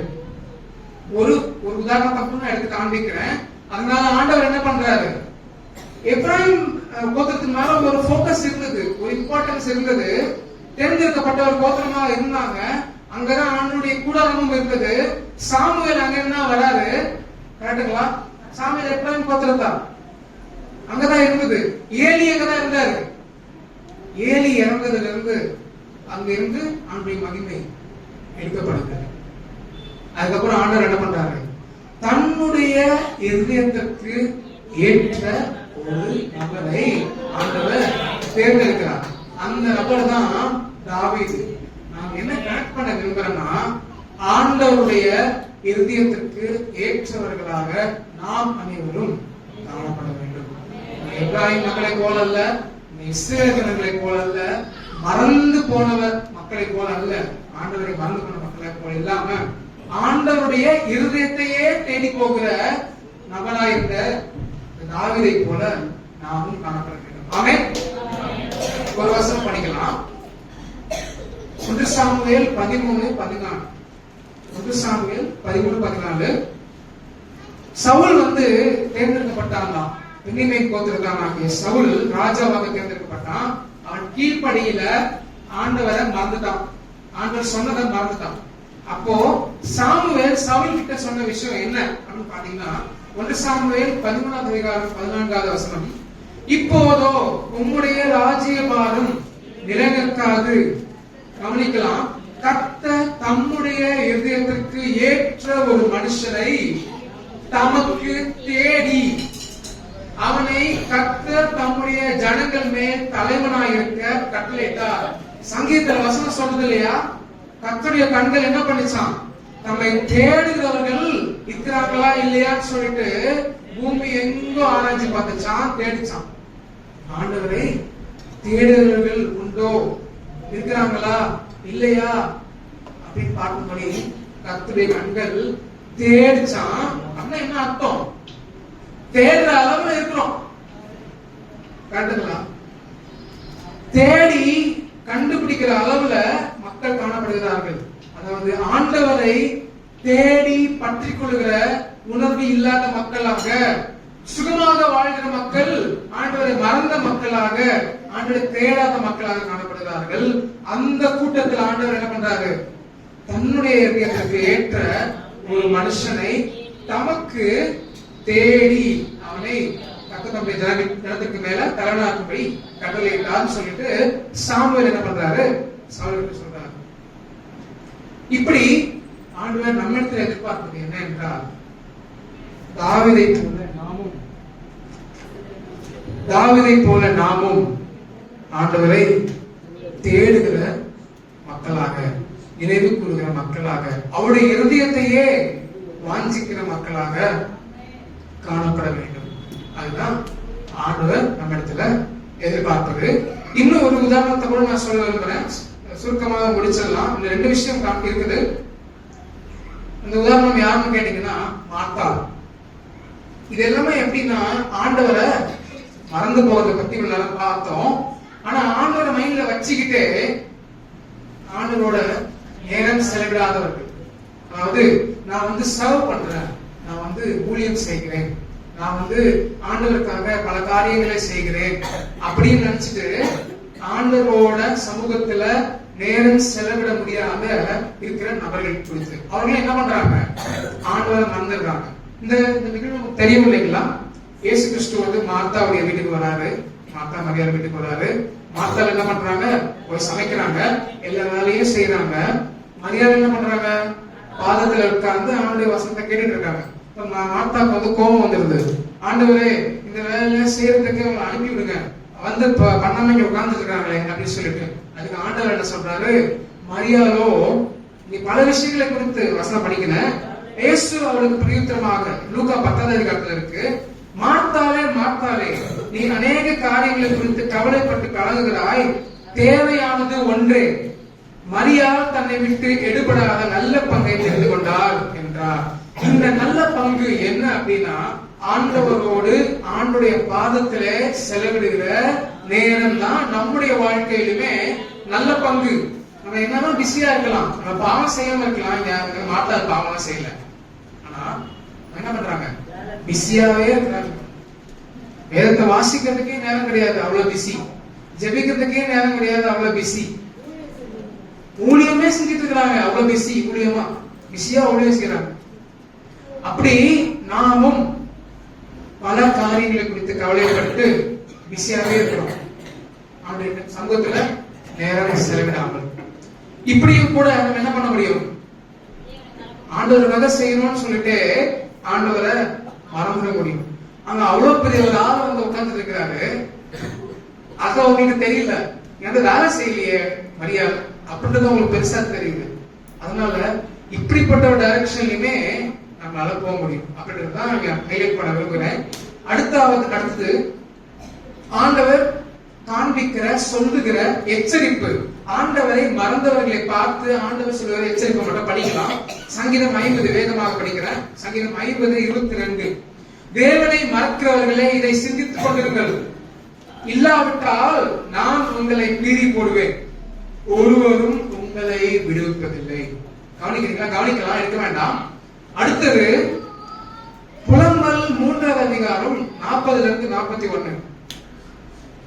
ஒரு உதாரணத்தை நான் எடுத்து காண்பிக்கிறேன். அதனால ஆண்டவர் என்ன பண்றாரு, எப்ராயிம் கோத்திரத்தின் மேல ஒரு போக்கஸ் இருந்தது, ஒரு இம்பார்ட்டன்ஸ் இருந்தது. தேர்ந்தெடுக்கப்பட்ட ஒரு கோத்திரமா இருந்தாங்க. அங்கதான் ஆண்டவருடைய கூடாரமும் இருந்தது. சாமுவேல் அங்க என்ன வராரு, கரெக்டுங்களா? சாமுவேல் எப்ராயிம் கோத்திரம் தான், அங்கதான் இருந்தது. ஏலி அங்கதான் இருந்தாரு. ஏலி இறந்ததுல இருந்து அங்க இருந்து ஆண்டவருடைய மகிமை எடுக்கப்படுகிறது. அதுக்கப்புறம் ஆண்டவர் என்ன பண்றாரு, தன்னுடைய இருதயத்திற்கு ஏற்ற ஒரு நபரை ஆண்டவர் தேர்ந்தெடுக்கிறார். அந்த நபர் தான் தாவீது. நாம் என்ன கனெக்ட் பண்ண விரும்புறோம்னா, ஆண்டவருடைய இருதயத்திற்கு ஏற்றவர்களாக நாம் அனைவரும் காணப்பட வேண்டும். எப்ராயிம் மக்களை போல அல்ல, இஸ்ரவேல் ஜனங்களை போல அல்ல, மறந்து போனவர் மக்களை போல அல்ல, ஆண்டவரை மறந்து போன மக்களை போல இல்லாம ஆண்டவருடைய இருதயத்தையே தேடி போகிற நபராயிருந்த தாவீதை போல நாமும் காணப்பட வேண்டும். ஆமென். ஒரு வசனம் படிக்கலாம். 1 சாமுவேல் 13:14. 1 சாமுவேல் 13:14. சவுல் தேர்ந்தெடுக்கப்பட்டான். பென்யமீன் கோத்திரத்தானாகிய சவுல் ராஜாவாக தேர்ந்தெடுக்கப்பட்டான். அவன் கீழ்ப்படியில ஆண்டவரை மறந்துட்டான், ஆண்டவர் சொன்னதை மறந்துட்டான். அப்போ சாமுவேல் சவுல் கிட்ட சொன்ன விஷயம் என்ன அப்படின்னு பாத்தீங்கன்னா, 1 சாமுவேல் 13:14 வசனம், இப்போதோ உம்முடைய ராஜ்யபாரம் நிலைநிற்காது. கவனிக்கலாம், கர்த்தர் தம்முடைய இருதயத்திற்கு ஏற்ற ஒரு மனுஷனை தமக்கு தேடி அவனை கர்த்தர் தம்முடைய ஜனங்கள் மேல் தலைவனாயிருக்க கட்டளையிட்டார். சங்கீதத்துல வசனம் சொல்றது இல்லையா, கர்த்தருடைய கண்கள் என்ன பண்ணிச்சான், நம்மை தேடுகிறவர்கள் இருக்கிறாங்களா இல்லையான்னு சொல்லிட்டு பூமி எங்கோ ஆராய்ச்சி பார்த்துச்சான், தேடிச்சான். ஆண்டவரை தேடுகிறவர்கள் உண்டோ, இருக்கிறாங்களா இல்லையா அப்படின்னு பார்க்கும்படி கர்த்தருடைய கண்கள் தேடிச்சான். அப்படின்னா என்ன அர்த்தம், தேடுற அளவுல இருக்கிறோம். கரெக்டுங்களா? தேடி கண்டுபிடிக்கிற அளவுல மக்கள் காணப்படுகிறார்கள். அதாவது ஆண்டவரை தேடி பற்றி கொள்கிற உணர்வு இல்லாத மக்களாக, சுகமாக வாழ்கிற மக்கள் ஆண்டவரை மறந்த மக்களாக, ஆண்டவரை தேடாத மக்களாக காணப்படுகிறார்கள். அந்த கூட்டத்தில் ஆண்டவர் என்ன பண்றாரு, தன்னுடைய இதயத்திற்கு ஏற்ற ஒரு மனுஷனை தமக்கு தேடி அவனை தம்முடைய ஜனத்துக்கு மேல தலைவனாக்கும்படி கட்டளையிட்டார்னு சொல்லிட்டு சாமுவேல் என்ன பண்றாரு, சவுலுக்கு சொல்றாரு. இப்படி ஆண்டவர் நம்மிடத்தில் எதிர்பார்ப்பது என்ன என்றால், தாவீதை போல நாமும் ஆண்டவரை தேடுகிற மக்களாக, நினைவு கூறுகிற மக்களாக, அவருடைய இருதயத்தையே வாஞ்சிக்கிற மக்களாக காணப்பட வேண்டும். அதுதான் ஆண்டவர் நம்ம இடத்துல எதிர்பார்ப்பது. இன்னும் ஒரு உதாரணத்தை கூட நான் சொல்ல விரும்புறேன், சுருக்கமாக முடிச்சிடலாம். இந்த 2 விஷயம் இருக்குது. இந்த உதாரணம் யாருன்னு கேட்டீங்கன்னா மார்த்தா. இது எல்லாமே எப்படின்னா ஆண்டவரை மறந்து போறதை பத்தி பார்த்தோம். ஆனா ஆண்டவரை மைண்ட்ல வச்சுக்கிட்டே ஆண்டவரோட நேரம் செலவிடாதவர்கள், அதாவது நான் சர்வ் பண்றேன், நான் ஊழியம் செய்கிறேன், நான் ஆண்டவருக்காக பல காரியங்களை செய்கிறேன் அப்படின்னு நினைச்சிட்டு ஆண்டவரோட சமூகத்துல நேரம் செலவிட முடியாத இருக்கிற நபர்கள் குறித்து அவர்கள் என்ன பண்றாங்க, ஆண்டவரை மறந்துடுறாங்க. இந்த நிகழ்வு தெரியும் இல்லைங்களா? இயேசு கிறிஸ்து மார்த்தாவுடைய வீட்டுக்கு வராரு, மார்த்தா மரியாதை வீட்டுக்கு வராரு. மார்த்தால என்ன பண்றாங்க, போய் சமைக்கிறாங்க, எல்லா வேலையும் செய்யறாங்க. மரியாதை என்ன பண்றாங்க, பாதத்துல உட்கார்ந்து ஆண்டவருடைய வசனத்தை கேட்டுட்டு இருக்காங்க. மார்த்தாக்கு கோபம் வந்துருது, ஆண்டவரே இந்த வேலையில செய்யறதுக்கு அவங்க அனுப்பி விடுங்க, பண்ணாம இங்க உட்கார்ந்து இருக்காங்களே அப்படின்னு சொல்லிட்டு. அதுக்கு ஆண்டவர் என்ன சொல்றாரு, மரியாதோ நீ பல விஷயங்களை குறித்து வசனம் படிக்கிறேன். இயேசு அவளுக்கு பிரயுத்தரமாக லூக்கா 10வது அதிகாரத்துல இருக்கு, மார்த்தாலே மார்த்தாலே நீ அநேக காரியங்களை குறித்து கவலைப்பட்டு கலங்குகிறாய், தேவையானது ஒன்றே, மரியாள் தன்னை விட்டு எடுபடாத நல்ல பங்கை தெரிந்து கொண்டார் என்றார். இந்த நல்ல பங்கு என்ன அப்படின்னா ஆண்டவரோடு ஆண்டுடைய பாதத்திலே செலவிடுகிற நேரம் தான் நம்முடைய வாழ்க்கையிலுமே நல்ல பங்கு. நம்ம என்னதான் பிஸியா இருக்கலாம், நம்ம பாவம் செய்யாம இருக்கலாம், மாத்தா பாவம் செய்யல, ஆனா என்ன பண்றாங்க, பிஸியாவே இருக்கிறாங்க. வேதத்தை வாசிக்கிறதுக்கே நேரம் கிடையாது, அவ்வளவு பிஸி. ஜெபிக்கிறதுக்கே நேரம் கிடையாது, அவ்வளவு பிஸி. ஊழியமே செஞ்சுட்டு இருக்கிறாங்க, அவ்வளவு பிஸி. பிஸியா ஊழியம் செய்யறாங்க. அப்படி நாமும் பல காரியங்களை குறித்து கவலைப்பட்டு பிஸியாவே இருக்கிறோம், சமூகத்துல நேரம் செலவிடாமல். இப்படியும் கூட நம்ம என்ன பண்ண முடியும், ஆண்டவருக்காக செய்யணும்னு சொல்லிட்டு ஆண்டவரை மறந்துட முடியும். அங்க அவ்வளவு பெரிய ஒரு ஆள் உட்கார்ந்து இருக்கிறாரு, அது உங்களுக்கு தெரியல, வேலை செய்யலையே மரியாதை அப்படின்றது உங்களுக்கு பெருசா தெரியுது. அதனால இப்படிப்பட்ட ஒரு டைரக்ஷன்லயுமே நம்மளால போக முடியும் அப்படின்றதுதான் ஹைலைட் பண்ண விரும்புகிறேன். அடுத்தது ஆண்டவர் காண்பிக்கிற சொல்லுகிற எச்சரிப்பு. ஆண்டவரை மறந்தவர்களை பார்த்து ஆண்டவர் சொல்லுகிற எச்சரிப்பு மட்டும் படிக்கலாம். சங்கீதம் 50 வேகமாக படிக்கிறேன். சங்கீதம் 50:22. தேவனை மறக்கிறவர்களே இதை சிந்தித்துக் கொண்டிருங்கள், இல்லாவிட்டால் நான் உங்களை பீறி போடுவேன், ஒருவரும் உங்களை விடுவிப்பதில்லை. கவனிக்கிறீங்களா? கவனிக்கலாம், இருக்க வேண்டாம். அடுத்தது புலம்பல் 3வது அதிகாரம் 40-41.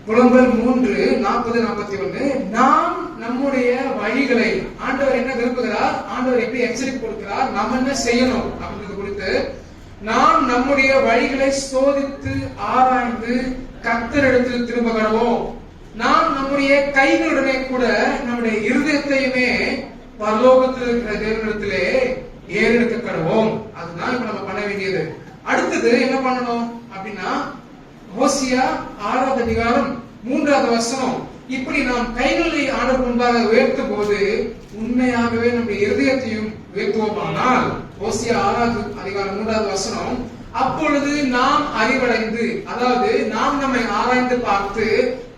புலம்பல் 3:40-41. நாம் நம்முடைய வழிகளை, ஆண்டவர் என்ன விரும்புகிறார், ஆண்டவர் எப்படி எச்சரிக்கை கொடுக்கிறார், நாம் என்ன செய்யணும் அப்படின்றது குறித்து நாம் நம்முடைய வழிகளை சோதித்து ஆராய்ந்து கர்த்தரிடத்தில் திரும்ப கடவோம். நாம் நம்முடைய கைகளுடனே கூட நம்முடைய இருதயத்தையுமே பரலோகத்தில் இருக்கிற தேவனிடத்திலே ஏறெடுக்க கடவோம். அதுதான் இப்ப நம்ம பண்ண வேண்டியது. அடுத்தது என்ன பண்ணணும் அப்படின்னா ஓசியா 6வது அதிகாரம் 3வது வசனம். இப்படி நாம் கைகளை ஆண்டவர் முன்பாக உயர்த்தும் போது உண்மையாகவே நம்முடைய இருதயத்தையும் உயர்த்துவோமானால், ஓசியா 6வது அதிகாரம் 3வது வசனம், அப்பொழுது நாம் அறிவடைந்து, அதாவது நாம் நம்மை ஆராய்ந்து பார்த்து,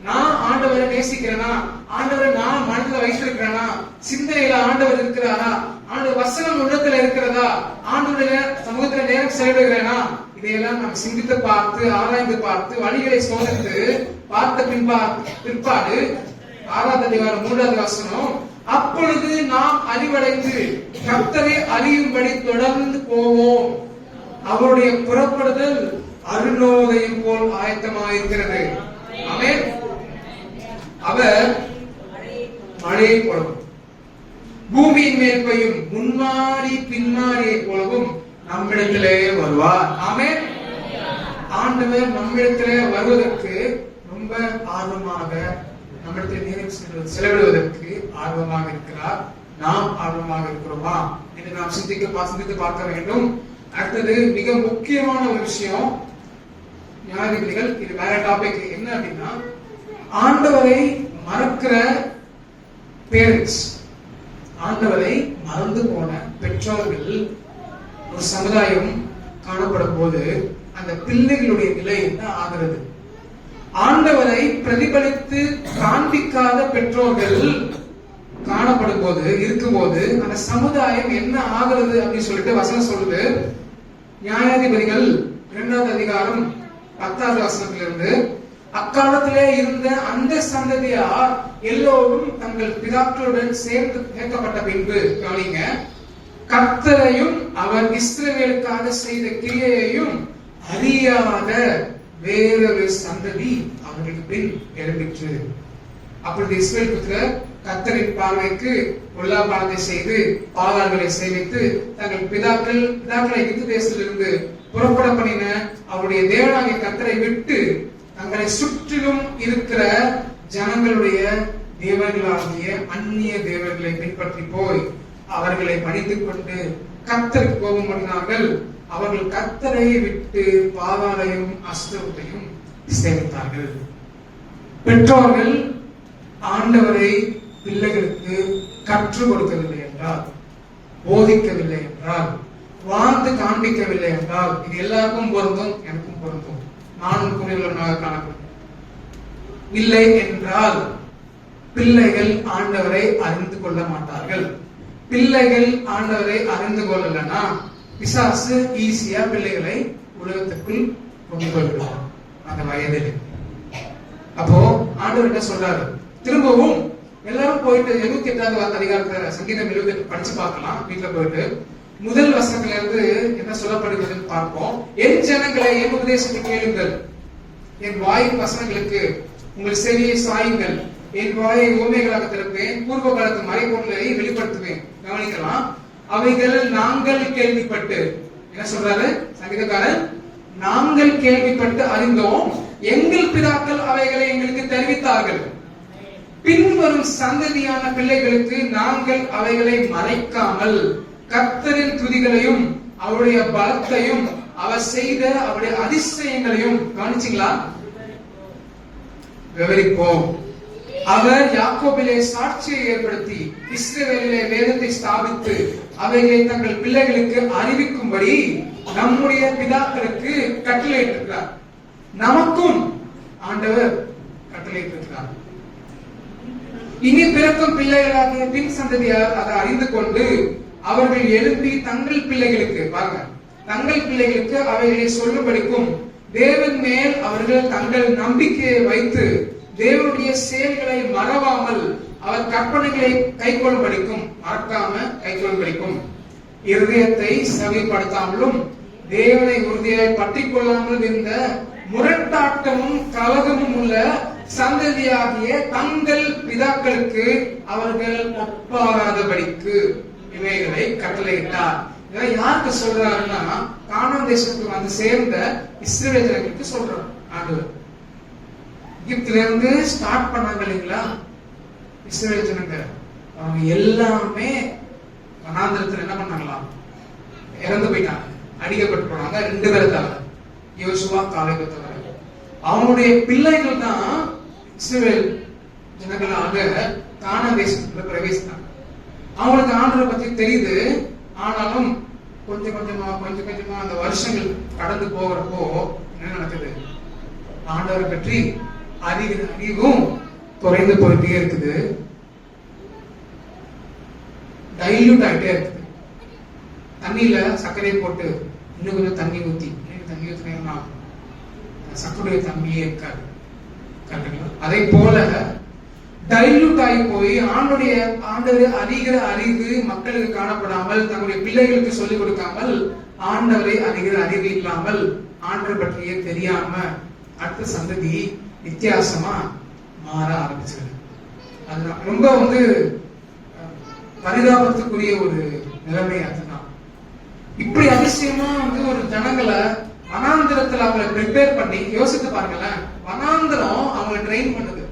நான் ஆண்டவரை நேசிக்கிறேனா, ஆண்டவரை நான் மனதில் வைத்திருக்கிறேனா, சிந்தனையில ஆண்டவர் இருக்கிறாரா, ஆண்டவர் வசனம் உள்ளத்துல இருக்கிறதா, ஆண்டவருடைய சமூகத்துல நேரம் செலவிடுகிறேனா, இதையெல்லாம் நாம் சிந்தித்து பார்த்து ஆராய்ந்து பார்த்து வழிகளை சோதித்து பார்த்த பிற்பாடு 6வது அதிகாரம் 3வது வசனம், அப்பொழுது நாம் அறிவடைந்து கர்த்தரை அறியும்படி தொடர்ந்து போவோம், அவருடைய புறப்படுதல் அருணோதயம் போல் ஆயத்தமாயிருக்கிறது. ஆமென். அவர் மழையை போலவும் பூமியின் மேல் பெய்யும் முன்மாறி பின்மாறியை போலவும் நம்மிடத்திலே வருவார். ஆமென். ஆண்டவர் நம்மிடத்திலே வருவதற்கு ரொம்ப ஆர்வமாக, நம்மிடத்தில் நேரம் செலவிடுவதற்கு ஆர்வமாக இருக்கிறார். நாம் ஆர்வமாக இருக்கிறோமா என்று நாம் சிந்தித்து பார்க்க வேண்டும். அடுத்தது மிக முக்கியமான ஒரு விஷயம், ஞாயிற்றுக்கிழமைகள், இது வேற டாபிக். என்ன அப்படின்னா ஆண்டவரை மறக்கிற பேரண்ட்ஸ், ஆண்டவரை மறந்து போன பெற்றோர்கள் ஒரு சமுதாயம் காணப்படும் போது அந்த பிள்ளைகளுடைய நிலை என்ன ஆகிறது? ஆண்டவரை பிரதிபலித்து காண்பிக்காத பெற்றோர்கள் காணப்படும் போது இருக்கும்போது அந்த சமுதாயம் என்ன ஆகிறது அப்படின்னு சொல்லிட்டு வசனம் சொல்லுது. நியாயாதிபதிகள் 2வது அதிகாரம் 10வது வசனத்திலிருந்து, அக்காலத்திலே இருந்த அந்த சந்ததியார் எல்லோரும் தங்கள் பிதாக்களுடன் சேர்ந்து கேட்கப்பட்ட பின்பு, கவனிங்க, கர்த்தரையும் அவர் இஸ்ரவேலுக்காக செய்த கிரியையையும் அறியாத வேறொரு சந்ததி அவர்களுக்கு பின் எழும்பிற்று. அப்பொழுது இஸ்ரவேல் புத்திரர் கர்த்தரின் பார்வைக்கு பொல்லாப்பானதை செய்து பாகால்களை சேவித்து தங்கள் பிதாக்களை எகிப்து தேசத்திலிருந்து புறப்பட பண்ணின அவருடைய தேவனாகிய கர்த்தரை விட்டு தங்களை சுற்றிலும் இருக்கிற ஜனங்களுடைய தேவர்களாகிய அந்நிய தேவர்களை பின்பற்றி போய் அவர்களை பணித்துக் கொண்டு கர்த்தருக்கு கோபம் பண்ணினார்கள். அவர்கள் கர்த்தரை விட்டு பாதாளையும் அஸ்தரத்தையும் சேவித்தார்கள். பெற்றோர்கள் ஆண்டவரை பிள்ளைகளுக்கு கற்றுக் கொடுக்கவில்லை என்றால், போதிக்கவில்லை என்றால், வாழ்ந்து காண்பிக்கவில்லை என்றால், இது எல்லாருக்கும் பொருந்தும், எனக்கும் பொருந்தும், நானும் கூறியுள்ளவனாக காணப்படும். இல்லை என்றால் பிள்ளைகள் ஆண்டவரை அறிந்து கொள்ள மாட்டார்கள். பிள்ளைகள் ஆண்டவரை அறிந்து கொள்ளலன்னா பிசாசு ஈஸியா பிள்ளைகளை உலகத்துக்குள் கொண்டு போய்விடுவார் அந்த வயதில். அப்போ ஆண்டவர் என்ன சொல்றாரு? திரும்பவும் எல்லாரும் போயிட்டு 78வது அதிகாரத்தை சங்கீதம் 78 படிச்சு பார்க்கலாம். வீட்டுல போயிட்டு முதல் வசனத்துல இருந்து என்ன சொல்லப்படுகிறதுன்னு பார்ப்போம். என் ஜனங்களை என் உபதேசத்தை கேளுங்கள், என் வாயின் வசனங்களுக்கு உங்கள் செவியை சாயுங்கள், என் வாயை ஊமைகளாக திறப்பேன், பூர்வ காலத்து மறைபொருளை வெளிப்படுத்துவேன். கவனிக்கலாம். அவைகள் நாங்கள் கேள்விப்பட்டு, என்ன சொல்றாரு சங்கீதக்காரன்? நாங்கள் கேள்விப்பட்டு அறிந்தோம், எங்கள் பிதாக்கள் அவைகளை எங்களுக்கு தெரிவித்தார்கள். பின்வரும் சந்ததியான பிள்ளைகளுக்கு நாங்கள் அவைகளை மறைக்காமல் கர்த்தரின் துதிகளையும் அவருடைய பலத்தையும் அவர் செய்த அவருடைய அதிசயங்களையும், கவனிச்சீங்களா, விவரிப்போம். அவர் யாக்கோபிலே சாட்சியை ஏற்படுத்தி இஸ்ரவேலிலே வேதத்தை ஸ்தாபித்து அவைகளை தங்கள் பிள்ளைகளுக்கு அறிவிக்கும்படி நம்முடைய பிதாக்களுக்கு கட்டளையிட்டிருக்கிறார். நமக்கும் ஆண்டவர் கட்டளையிட்டிருக்கிறார். இனி பிறக்கும் பிள்ளைகளாகிய பின் சந்ததியார் அதை அறிந்து கொண்டு அவர்கள் எழுப்பி தங்கள் பிள்ளைகளுக்கு, பாருங்க, தங்கள் பிள்ளைகளுக்கு அவைகளை சொல்லும்படிக்கும் தேவன் மேல் அவர்கள் தங்கள் நம்பிக்கையை வைத்து தேவனுடைய செயல்களை மறவாமல் அவர் கற்பனைகளை கைக்கொள்ளும்படிக்கும், மறக்காம கைக்கொள்ளும்படிக்கும், இருதயத்தை செவிப்படுத்தாமலும் தேவனை உறுதியாய் பற்றிக் கொள்ளாமல் இருந்த முரட்டாட்டமும் கலகமும் உள்ள சந்ததியாகிய தங்கள் பிதாக்களுக்கு அவர்கள் ஒப்பாகாதபடிக்கு இவைகளை கட்டளையிட்டார். இதை யாருக்கு சொல்றாருன்னா, கானான் தேசத்துக்கு வந்து சேர்ந்த இஸ்ரவேல் ஜனங்களுக்கு சொல்றார் ஆண்டவர். எகிப்துல இருந்து ஸ்டார்ட் பண்ணாங்க இல்லைங்களா இஸ்ரவேல் ஜனங்க, அவங்க எல்லாமே வனாந்திரத்துல என்ன பண்ணாங்களாம்? இறந்து போயிட்டாங்க, அடிக்கப்பட்டு போனாங்க. 2 பேரை தவிர, யோசுவா காலேபை தவிர. அவங்களுடைய பிள்ளைகள் தான் இஸ்ரவேல் ஜனங்களாக கானான் தேசத்துல பிரவேசித்தாங்க. அவங்களுக்கு ஆண்டவரை பத்தி தெரியுது. ஆனாலும் கொஞ்சம் கொஞ்சமா அந்த வருஷங்கள் கடந்து போகிறப்போ என்ன நடக்குது? ஆண்டவரை பற்றி அறிவும் குறைந்து போயிட்டே இருக்குது, டைல்யூட் ஆகிட்டே இருக்குது. தண்ணியில சர்க்கரை போட்டு இன்னும் கொஞ்சம் தண்ணி ஊத்தி ஊத்தினா சர்க்கரைய தண்ணியே இருக்காது. அதே போல டைல்யூட் ஆகி போய் ஆண்டவரை அறிகிற அறிவு மக்களுக்கு காணப்படாமல், தங்களுடைய பிள்ளைகளுக்கு சொல்லிக் கொடுக்காமல், ஆண்டவரை அறிகிற அறிவு இல்லாமல், ஆண்டவரை பற்றியே தெரியாம அடுத்த சந்ததி வித்தியாசமா மாற ஆரம்பிச்சது. அது ரொம்ப பரிதாபத்துக்குரிய ஒரு நிலைமை. அதுதான் இப்படி அதிசயமா ஒரு ஜனங்களை வனாந்திரத்துல அவங்களை ப்ரிப்பேர் பண்ணி, யோசித்து பாருங்களேன், வனாந்திரம் அவங்களை ட்ரெயின் பண்ணுது.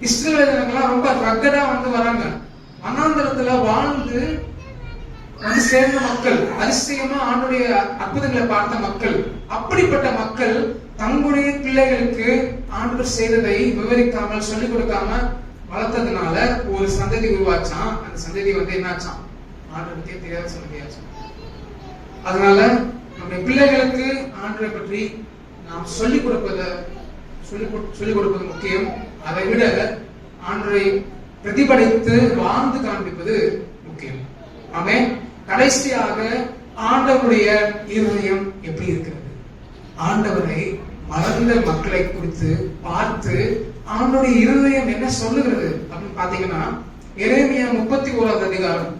இஸ்ரவேல் ஜனங்கள்லாம் ரொம்ப ரக்கடா வராங்க. வனாந்திரத்துல வாழ்ந்து சேர்ந்த மக்கள், அதிசயமா ஆண்டுடைய அற்புதங்களை பார்த்த மக்கள். அப்படிப்பட்ட மக்கள் தங்களுடைய பிள்ளைகளுக்கு ஆண்டவர் செய்ததை விவரிக்காமல் சொல்லிக் கொடுக்காம வளர்த்ததுனால ஒரு சந்ததி உருவாச்சான். அந்த சந்ததி என்னாச்சான்? ஆண்டவருக்கே தெரியாத சந்ததியாச்சான். அதனால நம்முடைய பிள்ளைகளுக்கு ஆண்டவரை பற்றி நாம் சொல்லிக் கொடுப்பது முக்கியம். அதை விட ஆண்டவரை பிரதிபலித்து வாழ்ந்து காண்பிப்பது முக்கியம். ஆமென். கடைசியாக ஆண்டவருடைய இருதயம் எப்படி இருக்கிறது? ஆண்டவரை மறந்த மக்களை குறித்து பார்த்து ஆண்டவருடைய இருதயம் என்ன சொல்லுகிறது அப்படின்னு பாத்தீங்கன்னா, எரேமியா 31வது அதிகாரம்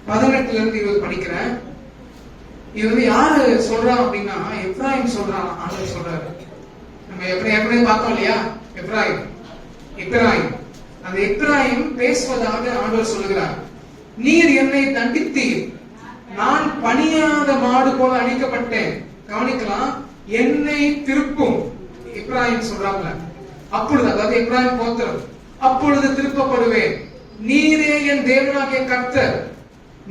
18 இருந்து 20 படிக்கிறேன். இது வந்து யாரு சொல்றா அப்படின்னா, எப்ராயிம் சொல்றான். ஆண்டவர் சொல்றாரு. நம்ம ஏற்கனவே பார்த்தோம் இல்லையா? எப்ராயிம் அந்த எப்ராயிம் பேசுவதாக ஆண்டவர் சொல்லுகிறார். நீர் என்னை தண்டித்தீர், நான் பணியாத மாடு போல அழிக்கப்பட்டேன். கவனிக்கலாம், என்னை திருப்பும் எப்ராயிம் சொல்றாங்க. அப்பொழுது, அதாவது எப்ராயிம் கோத்திரம், அப்பொழுது திருப்பப்படுவேன். நீரே என் தேவனாகிய கர்த்தர்.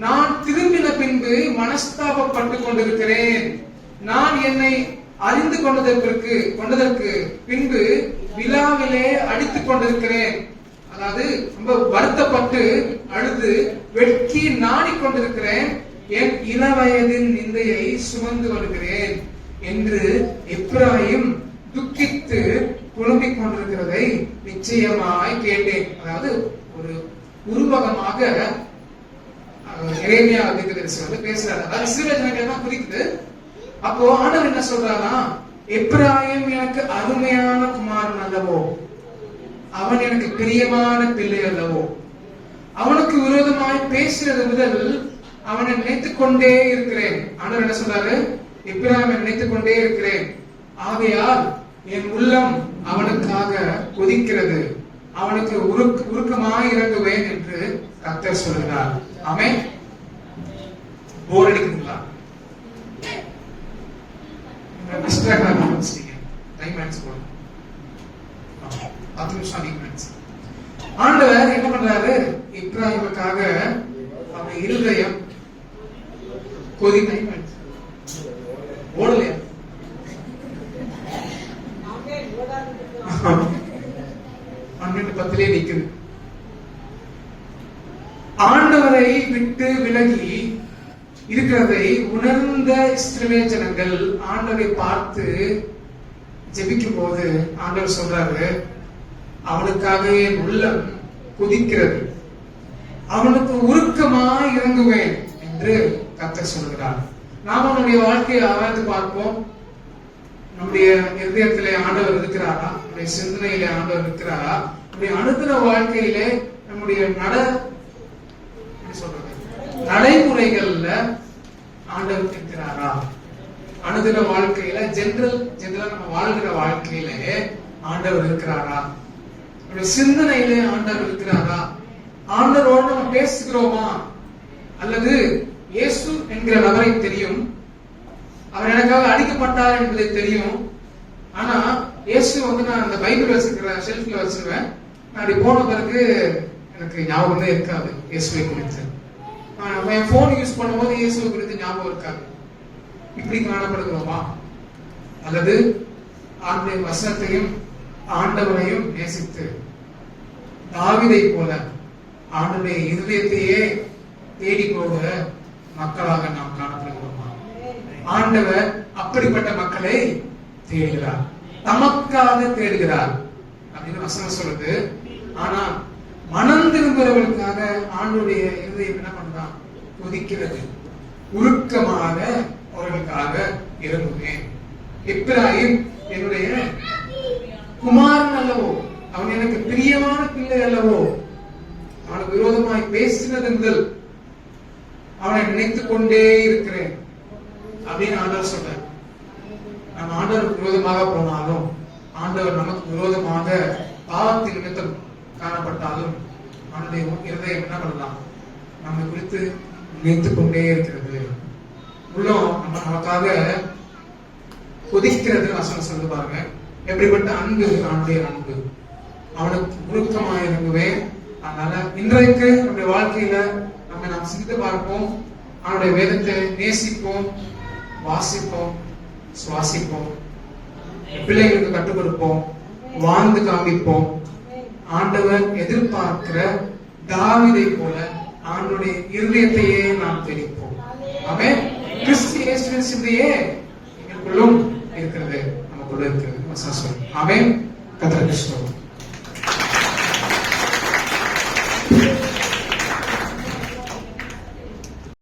நான் திரும்பின பின்பு மனஸ்தாபப்பட்டு கொண்டிருக்கிறேன். நான் என்னை அறிந்து கொண்டதற்கு பின்பு விழாவிலே அடித்துக் கொண்டிருக்கிறேன். அதாவது ரொம்ப வருத்தப்பட்டு அழுது வெட்கி நாடிக்கொண்டிருக்கிறேன். என் இளவயதின் நிந்தையை சுமந்து வருகிறேன் என்று எப்ராயிம் துக்கித்து புலம்பிக் கொண்டிருக்கிறதை நிச்சயமாய் கேட்டேன். அதாவது ஒரு உருவகமாக எரேமியா தீர்க்கதரிசி பேசுறாரு. அதாவது இஸ்ரவேல் ஜனங்களை தான் குறிக்குது. அப்போ ஆண்டவர் என்ன சொல்றாரா? எப்ராயிம் எனக்கு அருமையான குமாரன் அல்லவோ, அவன் எனக்கு பிரியமான பிள்ளை அல்லவோ. அவனுக்கு விரோதமாய் பேசுறது முதல் அவனை நினைத்துக் கொண்டே இருக்கிறேன். ஆண்டவர் என்ன சொல்றாரு? எப்ராயிமை நினைத்துக் கொண்டே இருக்கிறேன். ஆகையால் என் உள்ளம் அவனுக்காக கொதிக்கிறது, அவனுக்கு உருக்கமாய் இறங்குவேன் என்று கர்த்தர் சொல்கிறார். ஆமென். போர் அடிக்குதுங்களா? ஆண்டவர் என்ன பண்றாரு? இப்ராஹிமுக்காக அவன் இருதயம் கொதிக்க ஓடலையா? 12:10 நிக்குது. ஆண்டவரை விட்டு விலகி இருக்கிறதை உணர்ந்த இஸ்ரவேல் ஜனங்கள் ஆண்டவரை பார்த்து ஜெபிக்கும் போது ஆண்டவர் சொல்றாரு, அவனுக்காக என் உள்ளம் கொதிக்கிறது, அவனுக்கு உருக்கமாய் இறங்குவேன் என்று கர்த்தர் சொல்கிறார். நாம நம்முடைய வாழ்க்கையை ஆராய்ந்து பார்ப்போம். நம்முடைய இருதயத்திலே ஆண்டவர் இருக்கிறாரா? நம்முடைய சிந்தனையிலே ஆண்டவர் இருக்கிறாரா? நம்முடைய அனுதின வாழ்க்கையிலே நம்முடைய நடைமுறைகள்ல ஆண்டவர் இருக்கிறாரா? அனுதின வாழ்க்கையில ஜெனரலா நம்ம வாழ்கிற வாழ்க்கையில ஆண்டவர் இருக்கிறாரா? நம்முடைய சிந்தனையிலே ஆண்டவர் இருக்கிறாரா? ஆண்டவரோடு நம்ம பேசுகிறோமா? அல்லது இயேசு என்கிற நபரை தெரியும், அவர் எனக்காக அடிக்கப்பட்டார் என்பதை தெரியும், ஆனா இயேசு வந்து நான் அந்த பைபிள் வச்சிருக்கிற ஷெல்ஃப்ல வச்சிருவேன், நான் அப்படி போன பிறகு எனக்கு ஞாபகமே இருக்காது இயேசுவை குறித்து. என் போன் யூஸ் பண்ணும்போது இயேசுவை குறித்து ஞாபகம் இருக்காது. இப்படி காணப்படுகிறோமா? அல்லது ஆண்டுடைய வசனத்தையும் ஆண்டவரையும் நேசித்து தாவீதை போல ஆண்டுடைய இருதயத்தையே தேடி போகிற மக்களாக நாம் காணப்படுகிறோமா? ஆண்டவர் அப்படிப்பட்ட மக்களை தேடுகிறார், தமக்காக தேடுகிறார் அப்படின்னு வசனம் சொல்லுது. ஆனா மனம் திரும்புறவர்களுக்காக ஆண்டவருடைய இருதயம் என்ன பண்றான்? கொதிக்கிறது, உருக்கமாக அவர்களுக்காக இறங்குவேன். எப்ராயிம் என்னுடைய குமாரன் அல்லவோ, அவன் எனக்கு பிரியமான பிள்ளை அல்லவோ, அவனுக்கு விரோதமாய் பேசினது முதல் அவனை நினைத்துக் கொண்டே இருக்கிறேன் அப்படின்னு ஆண்டவர் சொல்றார். நம்ம ஆண்டவருக்கு விரோதமாக போனாலும், ஆண்டவர் நமக்கு விரோதமாக பாவத்தின் நிமித்தம் காணப்பட்டாலும், அவனுடைய இருதயம் என்ன பண்ணலாம்? நம்மை குறித்து நினைத்துக் கொண்டே இருக்கிறது. உள்ளம் நமக்காக கொதிக்கிறது. வசனம் சொல்லு பாருங்க, எப்படிப்பட்ட அன்பு அவனுடைய அன்பு, அவனுக்கு உருக்கமாக இறங்குவேன். அதனால இன்றைக்கு நம்முடைய வாழ்க்கையில நாம் சிந்தித்து பார்ப்போம், அவனுடைய வேதத்தை நேசிப்போம், வாசிப்போம், சுவாசிப்போம், பிள்ளைகளுக்கு கற்றுக் கொடுப்போம், வாழ்ந்து காண்பிப்போம். ஆண்டவர் எதிர்பார்க்கிற தாவீதை போல ஆண்டவருடைய இருதயத்தையே நாம் தெரிவிப்போம். ஆமென். கிறிஸ்து இயேசுவின் சிந்தையே எங்களுக்குள்ளும் இருக்கிறது, நமக்குள்ள இருக்கிறது. ஆமென். கர்த்தருக்கு ஸ்தோத்திரம்.